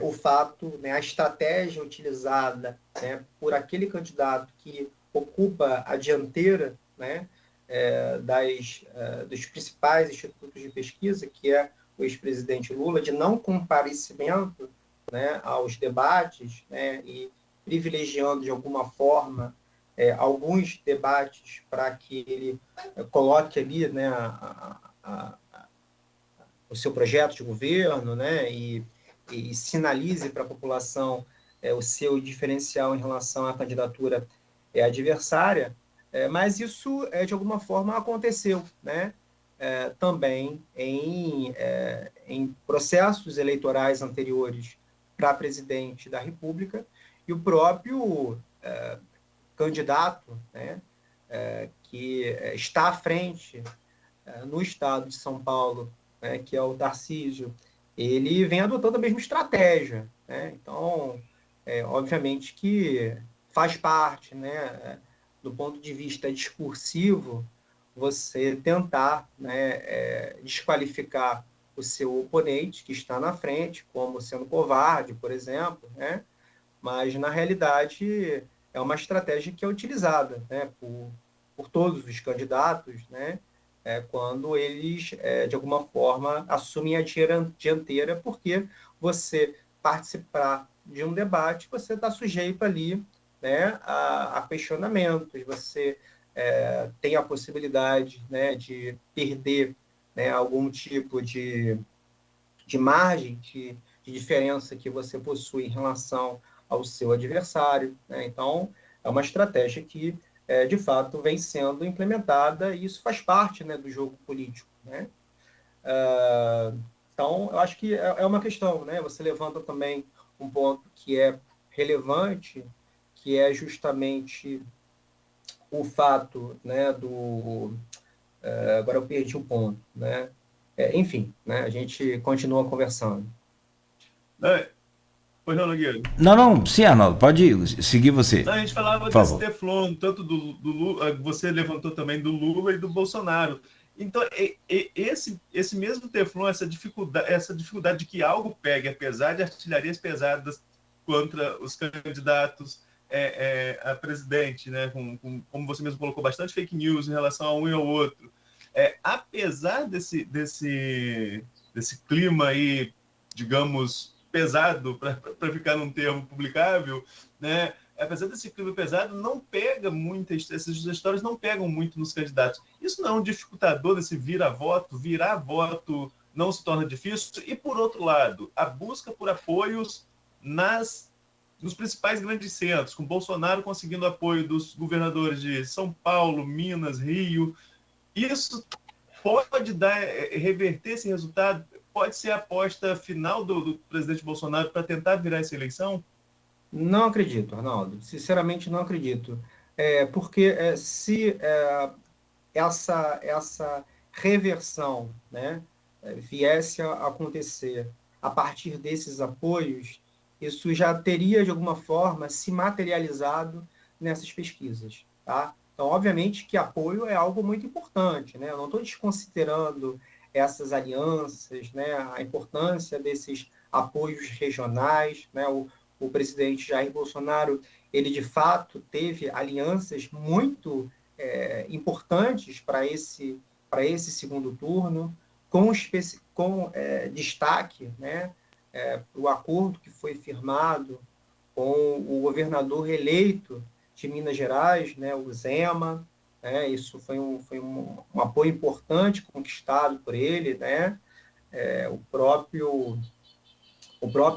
o fato, né, a estratégia utilizada, né, por aquele candidato que ocupa a dianteira, né, dos principais institutos de pesquisa, que é o ex-presidente Lula, de não comparecimento, né, aos debates, né, e privilegiando de alguma forma alguns debates para que ele coloque ali, né, o seu projeto de governo, né, e sinalize para a população o seu diferencial em relação à candidatura adversária, mas isso, de alguma forma, aconteceu, né, também em processos eleitorais anteriores para presidente da República, e o próprio candidato, né, que está à frente no estado de São Paulo, que é o Tarcísio, ele vem adotando a mesma estratégia. Né? Então, obviamente que faz parte, né, do ponto de vista discursivo, você tentar, né, desqualificar o seu oponente que está na frente, como sendo covarde, por exemplo, né? Mas, na realidade, é uma estratégia que é utilizada, né, por todos os candidatos, né, quando eles, de alguma forma, assumem a dianteira, porque você participar de um debate, você está sujeito ali, né, a questionamentos, você tem a possibilidade, né, de perder, né, algum tipo de margem de diferença que você possui em relação ao seu adversário. Né? Então, é uma estratégia que, de fato, vem sendo implementada, e isso faz parte, né, do jogo político. Né? Então, eu acho que é uma questão. Né? Você levanta também um ponto que é relevante, que é justamente o fato, né, agora eu perdi o ponto. Né? Enfim, né, a gente continua conversando. Pois não, Nogueira? Não, sim, Arnaldo, pode seguir você. A gente falava desse teflon, tanto do Lula, você levantou também do Lula e do Bolsonaro. Então, esse mesmo teflon, essa dificuldade de que algo pegue, apesar de artilharias pesadas contra os candidatos, a presidente, né, como você mesmo colocou, bastante fake news em relação a um e ao outro. Apesar desse clima aí, digamos, pesado, para ficar num termo publicável, né? Apesar desse clima pesado, não pega essas histórias não pegam muito nos candidatos. Isso não é um dificultador desse virar voto não se torna difícil. E, por outro lado, a busca por apoios nos principais grandes centros, com Bolsonaro conseguindo apoio dos governadores de São Paulo, Minas, Rio. Isso pode reverter esse resultado? Pode ser a aposta final do presidente Bolsonaro para tentar virar essa eleição? Não acredito, Arnaldo. Sinceramente, não acredito. Porque se essa reversão, né, viesse a acontecer a partir desses apoios, isso já teria, de alguma forma, se materializado nessas pesquisas. Tá? Então, obviamente que apoio é algo muito importante. Né? Eu não estou desconsiderando essas alianças, né, a importância desses apoios regionais. Né? O presidente Jair Bolsonaro, ele de fato teve alianças muito importantes para esse segundo turno, com destaque, né, o acordo que foi firmado com o governador eleito de Minas Gerais, né, o Zema. Isso foi um apoio importante conquistado por ele, né? O próprio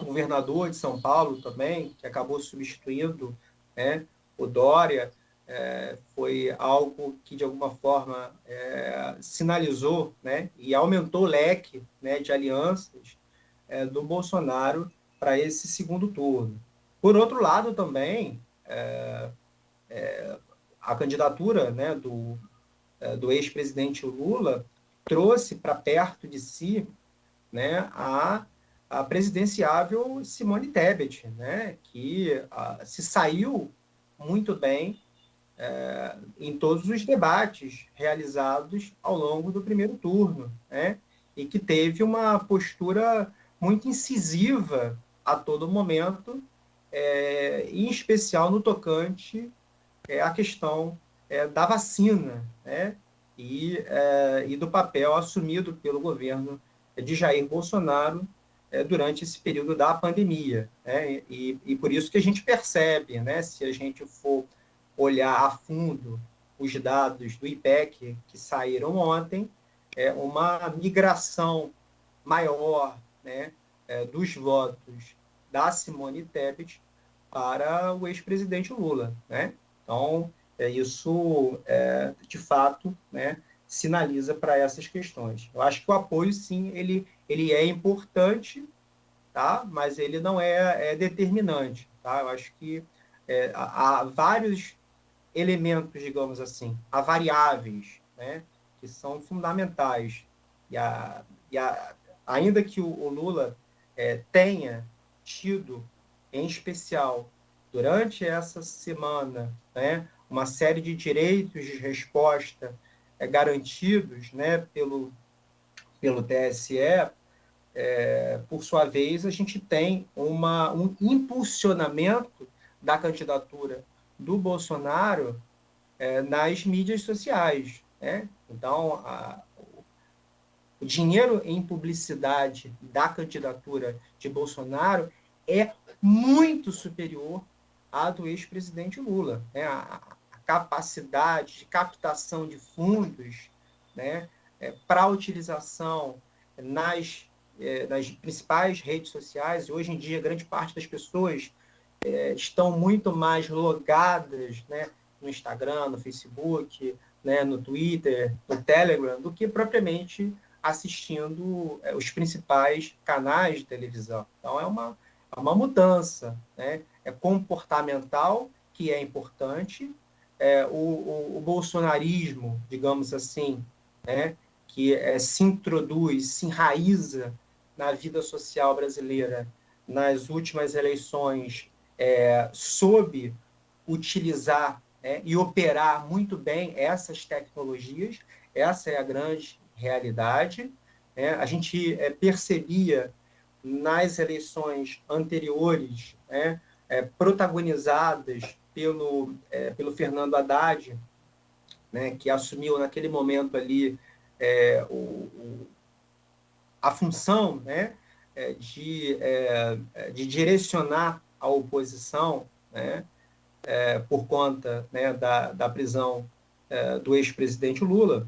governador de São Paulo também, que acabou substituindo, né, o Dória, foi algo que, de alguma forma, sinalizou, né, e aumentou o leque, né, de alianças do Bolsonaro para esse segundo turno. Por outro lado, também, a candidatura, né, do ex-presidente Lula trouxe para perto de si, né, a presidenciável Simone Tebet, né, que se saiu muito bem em todos os debates realizados ao longo do primeiro turno, né, e que teve uma postura muito incisiva a todo momento, em especial no tocante à questão da vacina, né, e do papel assumido pelo governo de Jair Bolsonaro durante esse período da pandemia. Né? E por isso que a gente percebe, né, se a gente for olhar a fundo os dados do IPEC que saíram ontem, uma migração maior, né, dos votos da Simone Tebet para o ex-presidente Lula. Né? Então, isso, de fato, né, sinaliza para essas questões. Eu acho que o apoio, sim, ele é importante, tá? Mas ele não é determinante. Tá? Eu acho que há vários elementos, digamos assim, há variáveis, né, que são fundamentais. Ainda que o Lula tenha tido, em especial, durante essa semana, né, uma série de direitos de resposta garantidos, né, pelo TSE, por sua vez, a gente tem um impulsionamento da candidatura do Bolsonaro nas mídias sociais. Né? Então, o dinheiro em publicidade da candidatura de Bolsonaro é muito superior à do ex-presidente Lula. Né? A capacidade de captação de fundos, né, para utilização nas principais redes sociais. Hoje em dia, grande parte das pessoas estão muito mais logadas, né, no Instagram, no Facebook, né, no Twitter, no Telegram, do que propriamente assistindo os principais canais de televisão. Então, é uma mudança, né, comportamental, que é importante. O bolsonarismo, digamos assim, né, que se introduz, se enraiza na vida social brasileira nas últimas eleições, soube utilizar e operar muito bem essas tecnologias. Essa é a grande realidade. A gente percebia nas eleições anteriores, protagonizadas pelo Fernando Haddad, né, que assumiu naquele momento ali a função, né, de direcionar a oposição, né, por conta, né, da prisão do ex-presidente Lula,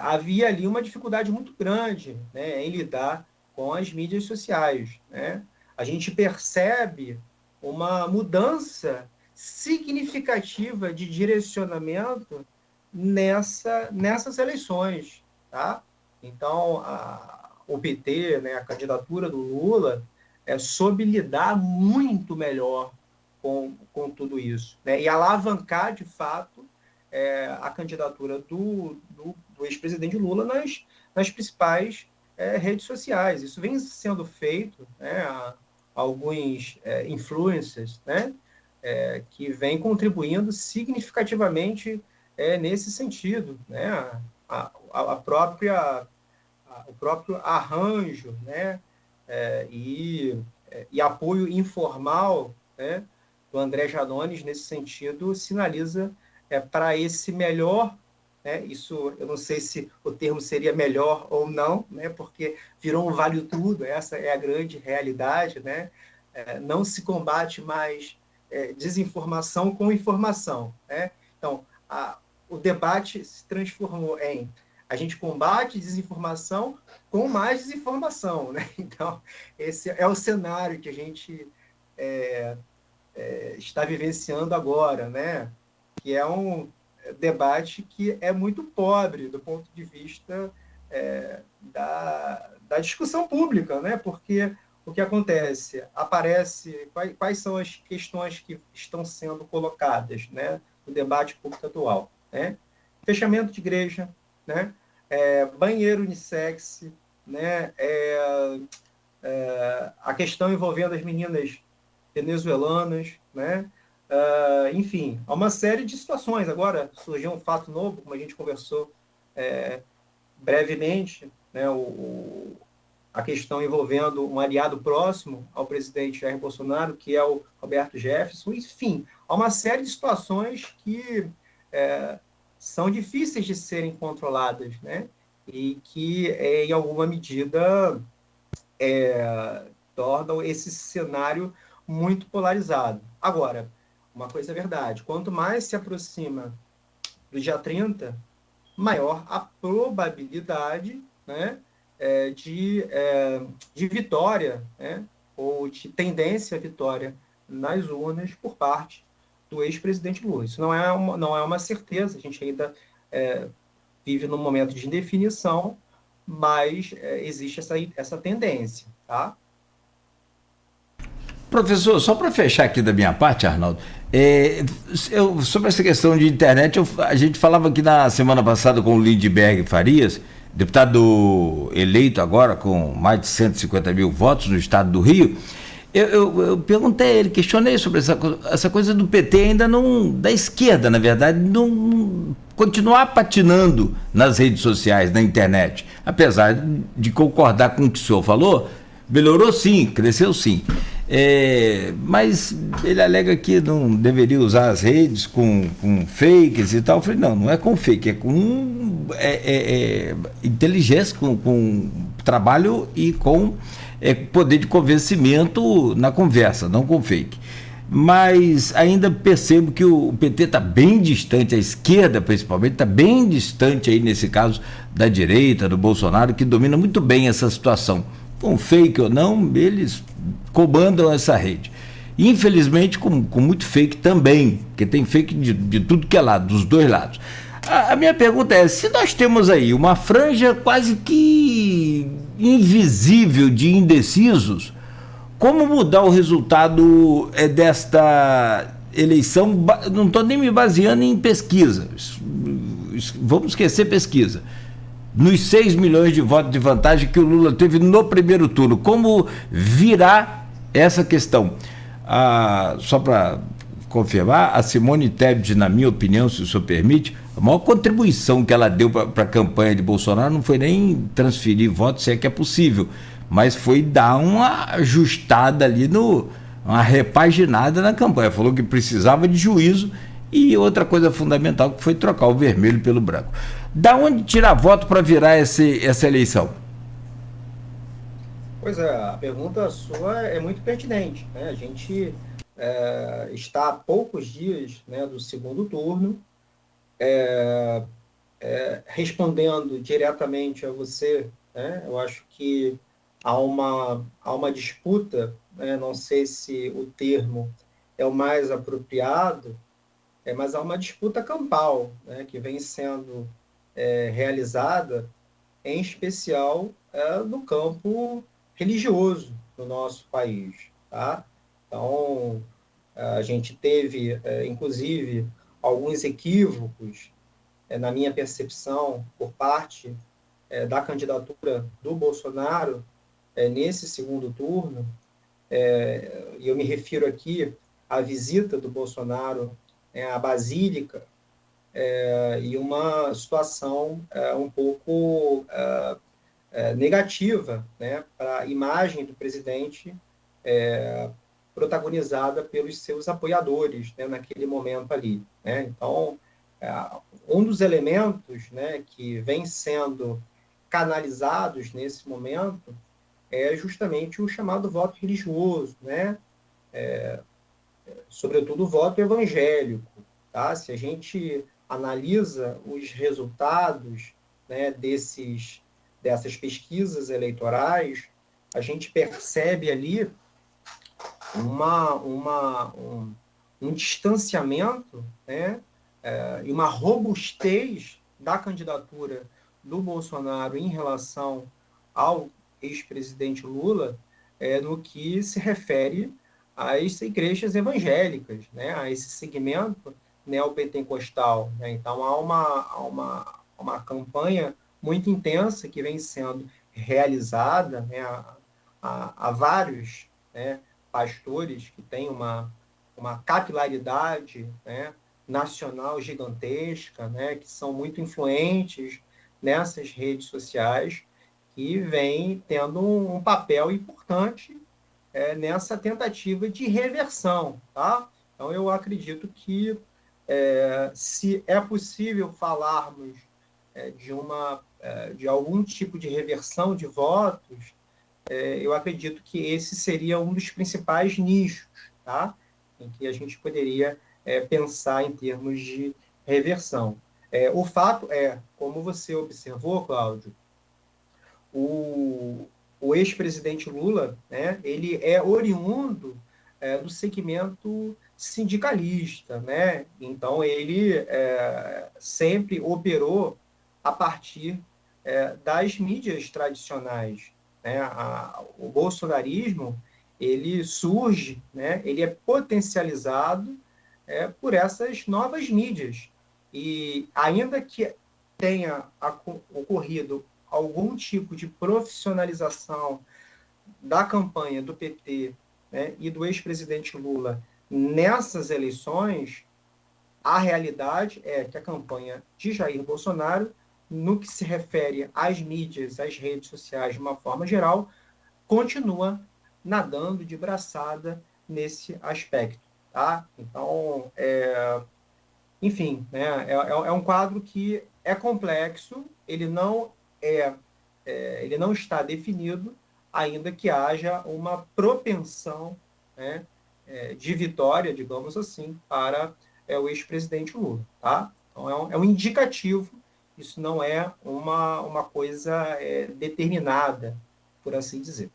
havia ali uma dificuldade muito grande, né, em lidar com as mídias sociais, né? A gente percebe uma mudança significativa de direcionamento nessas eleições, tá? Então, o PT, né, a candidatura do Lula, soube lidar muito melhor com tudo isso, né? E alavancar, de fato, a candidatura do ex-presidente Lula nas principais redes sociais. Isso vem sendo feito, né, alguns influencers, né, que vêm contribuindo significativamente nesse sentido, né, o próprio arranjo, né, e apoio informal, né, do André Janones, nesse sentido, sinaliza para esse melhor, né, isso eu não sei se o termo seria melhor ou não, né, porque virou um vale-tudo, essa é a grande realidade, né, não se combate mais desinformação com informação, né? Então, o debate se transformou em a gente combate desinformação com mais desinformação, né? Então, esse é o cenário que a gente está vivenciando agora, né? Que é um debate que é muito pobre do ponto de vista da discussão pública, né? Porque o que acontece? Aparece quais são as questões que estão sendo colocadas, né, no debate público atual, né? Fechamento de igreja, né? Banheiro unissex, né? A questão envolvendo as meninas venezuelanas, né? Enfim, há uma série de situações. Agora surgiu um fato novo, como a gente conversou brevemente, né? A questão envolvendo um aliado próximo ao presidente Jair Bolsonaro, que é o Roberto Jefferson. Enfim, há uma série de situações que são difíceis de serem controladas, né? E que, em alguma medida, tornam esse cenário muito polarizado. Agora, uma coisa é verdade, quanto mais se aproxima do dia 30, maior a probabilidade, né, de vitória, né, ou de tendência à vitória nas urnas por parte do ex-presidente Lula. Isso não é uma certeza, a gente ainda vive num momento de indefinição, mas existe essa tendência, tá? Professor, só para fechar aqui da minha parte, Arnaldo, sobre essa questão de internet, a gente falava aqui na semana passada com o Lindbergh Farias, deputado eleito agora com mais de 150 mil votos no estado do Rio. Eu perguntei a ele, questionei sobre essa coisa do PT ainda não, da esquerda, na verdade, não continuar patinando nas redes sociais, na internet. Apesar de concordar com o que o senhor falou, melhorou sim, cresceu sim. Mas ele alega que não deveria usar as redes com fakes e tal. Eu falei, não é com fake, é com inteligência, com trabalho e com poder de convencimento na conversa, não com fake. Mas ainda percebo que o PT está bem distante, a esquerda principalmente, está bem distante aí nesse caso da direita, do Bolsonaro, que domina muito bem essa situação. Com fake ou não, eles comandam essa rede. Infelizmente, com muito fake também, porque tem fake de tudo que é lado, dos dois lados. A minha pergunta é, se nós temos aí uma franja quase que invisível de indecisos, como mudar o resultado desta eleição? Não estou nem me baseando em pesquisa, vamos esquecer pesquisa. Nos 6 milhões de votos de vantagem que o Lula teve no primeiro turno, como virar essa questão? Só para confirmar, a Simone Tebet, na minha opinião, se o senhor permite, a maior contribuição que ela deu para a campanha de Bolsonaro não foi nem transferir votos, se é que é possível, mas foi dar uma ajustada ali uma repaginada na campanha. Falou que precisava de juízo e outra coisa fundamental que foi trocar o vermelho pelo branco. Da onde tirar voto para virar essa eleição? Pois é, a pergunta sua é muito pertinente, né? A gente está a poucos dias, né, do segundo turno. Respondendo diretamente a você, né, eu acho que há uma disputa, né, não sei se o termo é o mais apropriado, mas há uma disputa campal, né, que vem sendo realizada, em especial no campo religioso do nosso país. Tá? Então, a gente teve, inclusive, alguns equívocos, na minha percepção, por parte da candidatura do Bolsonaro nesse segundo turno, e eu me refiro aqui à visita do Bolsonaro à Basílica, e uma situação um pouco negativa, né, para a imagem do presidente, protagonizada pelos seus apoiadores, né, naquele momento ali. Né? Então, um dos elementos, né, que vem sendo canalizados nesse momento é justamente o chamado voto religioso, né? Sobretudo o voto evangélico. Tá? Se a gente analisa os resultados, né, dessas pesquisas eleitorais, a gente percebe ali um distanciamento, né, e uma robustez da candidatura do Bolsonaro em relação ao ex-presidente Lula, no que se refere às igrejas evangélicas, né, a esse segmento neopentecostal. Né? Então, há uma campanha muito intensa que vem sendo realizada, né, a vários, né, pastores que têm uma capilaridade, né, nacional gigantesca, né, que são muito influentes nessas redes sociais, que vem tendo um papel importante nessa tentativa de reversão. Tá? Então, eu acredito que se é possível falarmos de algum tipo de reversão de votos, eu acredito que esse seria um dos principais nichos, tá? Em que a gente poderia pensar em termos de reversão. O fato como você observou, Cláudio, o ex-presidente Lula, né, ele é oriundo do segmento sindicalista, né? Então ele sempre operou a partir das mídias tradicionais. Né? O bolsonarismo, ele surge, né? Ele é potencializado por essas novas mídias. E ainda que tenha ocorrido algum tipo de profissionalização da campanha do PT, né, e do ex-presidente Lula nessas eleições, a realidade é que a campanha de Jair Bolsonaro, no que se refere às mídias, às redes sociais de uma forma geral, continua nadando de braçada nesse aspecto. Tá? Então, enfim, né, é um quadro que é complexo, ele não está definido, ainda que haja uma propensão, né, de vitória, digamos assim, para o ex-presidente Lula. Tá? Então, é um indicativo, isso não é uma coisa determinada, por assim dizer.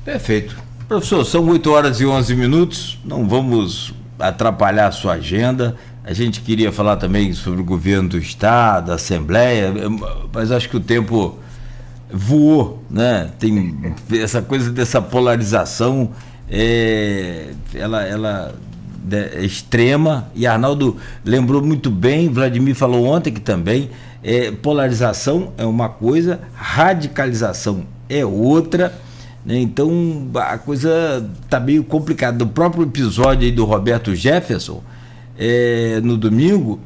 Perfeito. Professor, são 8h11, não vamos atrapalhar a sua agenda. A gente queria falar também sobre o governo do Estado, a Assembleia, mas acho que o tempo voou, né? Tem essa coisa dessa polarização, ela é extrema, e Arnaldo lembrou muito bem, Vladimir falou ontem que também polarização é uma coisa, radicalização é outra, né? Então a coisa está meio complicada. Do próprio episódio aí do Roberto Jefferson, no domingo,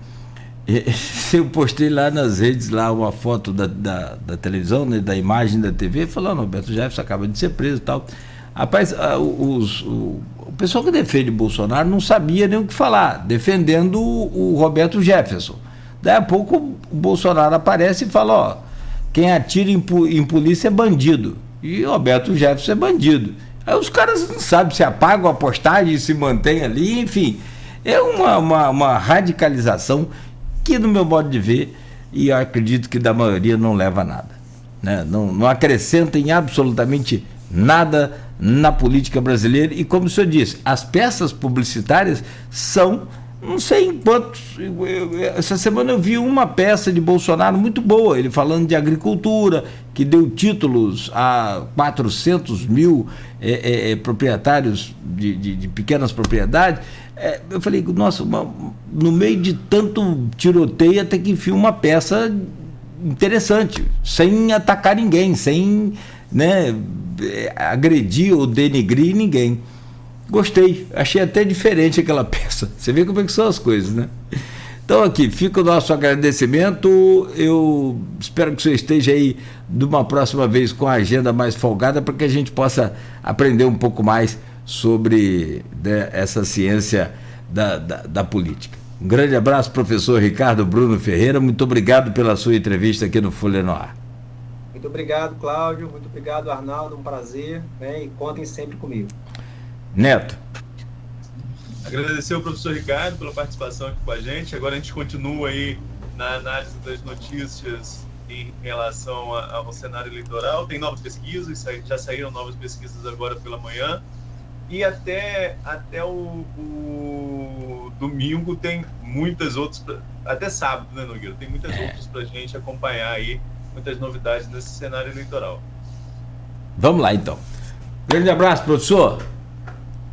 eu postei lá nas redes lá uma foto da televisão, né, da imagem da TV, falando: Roberto Jefferson acaba de ser preso e tal. Rapaz, o pessoal que defende Bolsonaro não sabia nem o que falar, defendendo o Roberto Jefferson. Daí a pouco o Bolsonaro aparece e fala, ó, quem atira em polícia é bandido. E Roberto Jefferson é bandido. Aí os caras não sabem se apagam a postagem e se mantém ali, enfim. É uma radicalização que, no meu modo de ver, e eu acredito que da maioria não leva a nada, né? Não acrescenta em absolutamente nada na política brasileira. E como o senhor disse, as peças publicitárias são, não sei em quantos. Essa semana eu vi uma peça de Bolsonaro muito boa, ele falando de agricultura, que deu títulos a 400 mil proprietários de pequenas propriedades. Eu falei, nossa, no meio de tanto tiroteio até que enfim uma peça interessante, sem atacar ninguém, sem, né, agredir ou denigrir ninguém. Gostei, achei até diferente aquela peça. Você vê como é que são as coisas, né? Então aqui, fica o nosso agradecimento. Eu espero que você esteja aí de uma próxima vez com a agenda mais folgada para que a gente possa aprender um pouco mais sobre, né, essa ciência da política. Um grande abraço, professor Ricardo Bruno Ferreira. Muito obrigado pela sua entrevista aqui no Folha no Ar. Muito obrigado, Cláudio. Muito obrigado, Arnaldo. Um prazer, né? E contem sempre comigo. Neto. Agradecer ao professor Ricardo pela participação aqui com a gente. Agora a gente continua aí na análise das notícias em relação ao cenário eleitoral. Tem novas pesquisas, já saíram novas pesquisas agora pela manhã. E até o domingo tem muitas outras, até sábado, né, Nogueira? Tem muitas outras para a gente acompanhar aí, muitas novidades nesse cenário eleitoral. Vamos lá, então. Grande abraço, professor.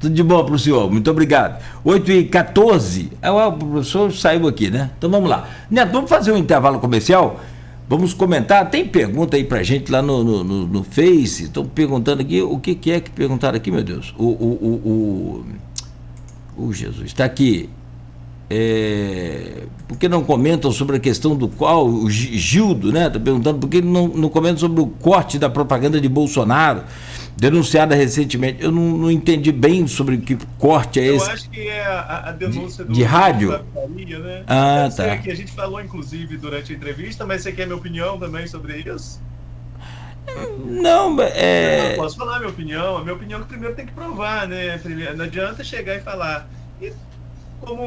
Tudo de bom para o senhor, muito obrigado. 8h14, o professor saiu aqui, né? Então vamos lá. Neto, vamos fazer um intervalo comercial? Vamos comentar, tem pergunta aí pra gente lá no Face, estão perguntando aqui, o que é que perguntaram aqui, meu Deus? Jesus, está aqui, por que não comentam sobre a questão do qual, o Gildo, né, está perguntando por que não comentam sobre o corte da propaganda de Bolsonaro, denunciada recentemente. Eu não entendi bem sobre que corte é esse. Eu acho que é a denúncia de rádio? Né? Ah, tá. Que a gente falou, inclusive, durante a entrevista, mas você quer minha opinião também sobre isso? Não, Eu posso falar a minha opinião. A minha opinião é que primeiro tem que provar, né? Não adianta chegar e falar. E como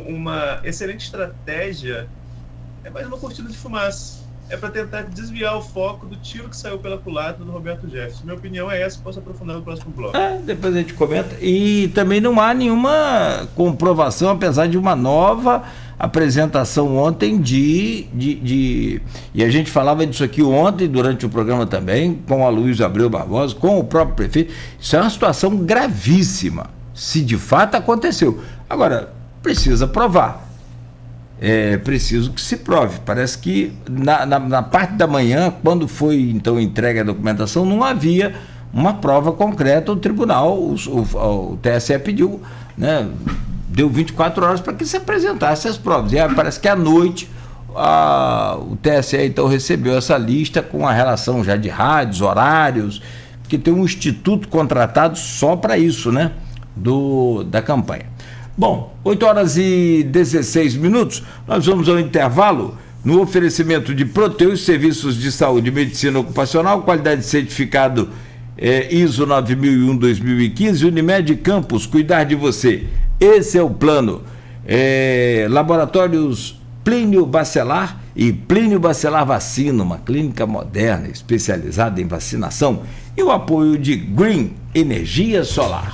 uma excelente estratégia, é mais uma cortina de fumaça. É para tentar desviar o foco do tiro que saiu pela culatra do Roberto Jefferson. Minha opinião é essa, posso aprofundar no próximo bloco. Depois a gente comenta. E também não há nenhuma comprovação, apesar de uma nova apresentação ontem e a gente falava disso aqui ontem, durante o programa também, com a Luiz Abreu Barbosa, com o próprio prefeito. Isso é uma situação gravíssima, se de fato aconteceu. Agora, precisa provar. É preciso que se prove. Parece que na parte da manhã, quando foi então entregue a documentação, não havia uma prova concreta. O tribunal, o TSE pediu, né, deu 24 horas para que se apresentasse as provas. E parece que à noite o TSE então recebeu essa lista com a relação já de rádios, horários, porque tem um instituto contratado só para isso, né, da campanha. Bom, 8h16, nós vamos ao intervalo no oferecimento de Proteus, serviços de saúde e medicina ocupacional, qualidade de certificado ISO 9001-2015, Unimed Campus, cuidar de você. Esse é o plano. Laboratórios Plínio Bacelar e Plínio Bacelar Vacina, uma clínica moderna especializada em vacinação, e o apoio de Green Energia Solar.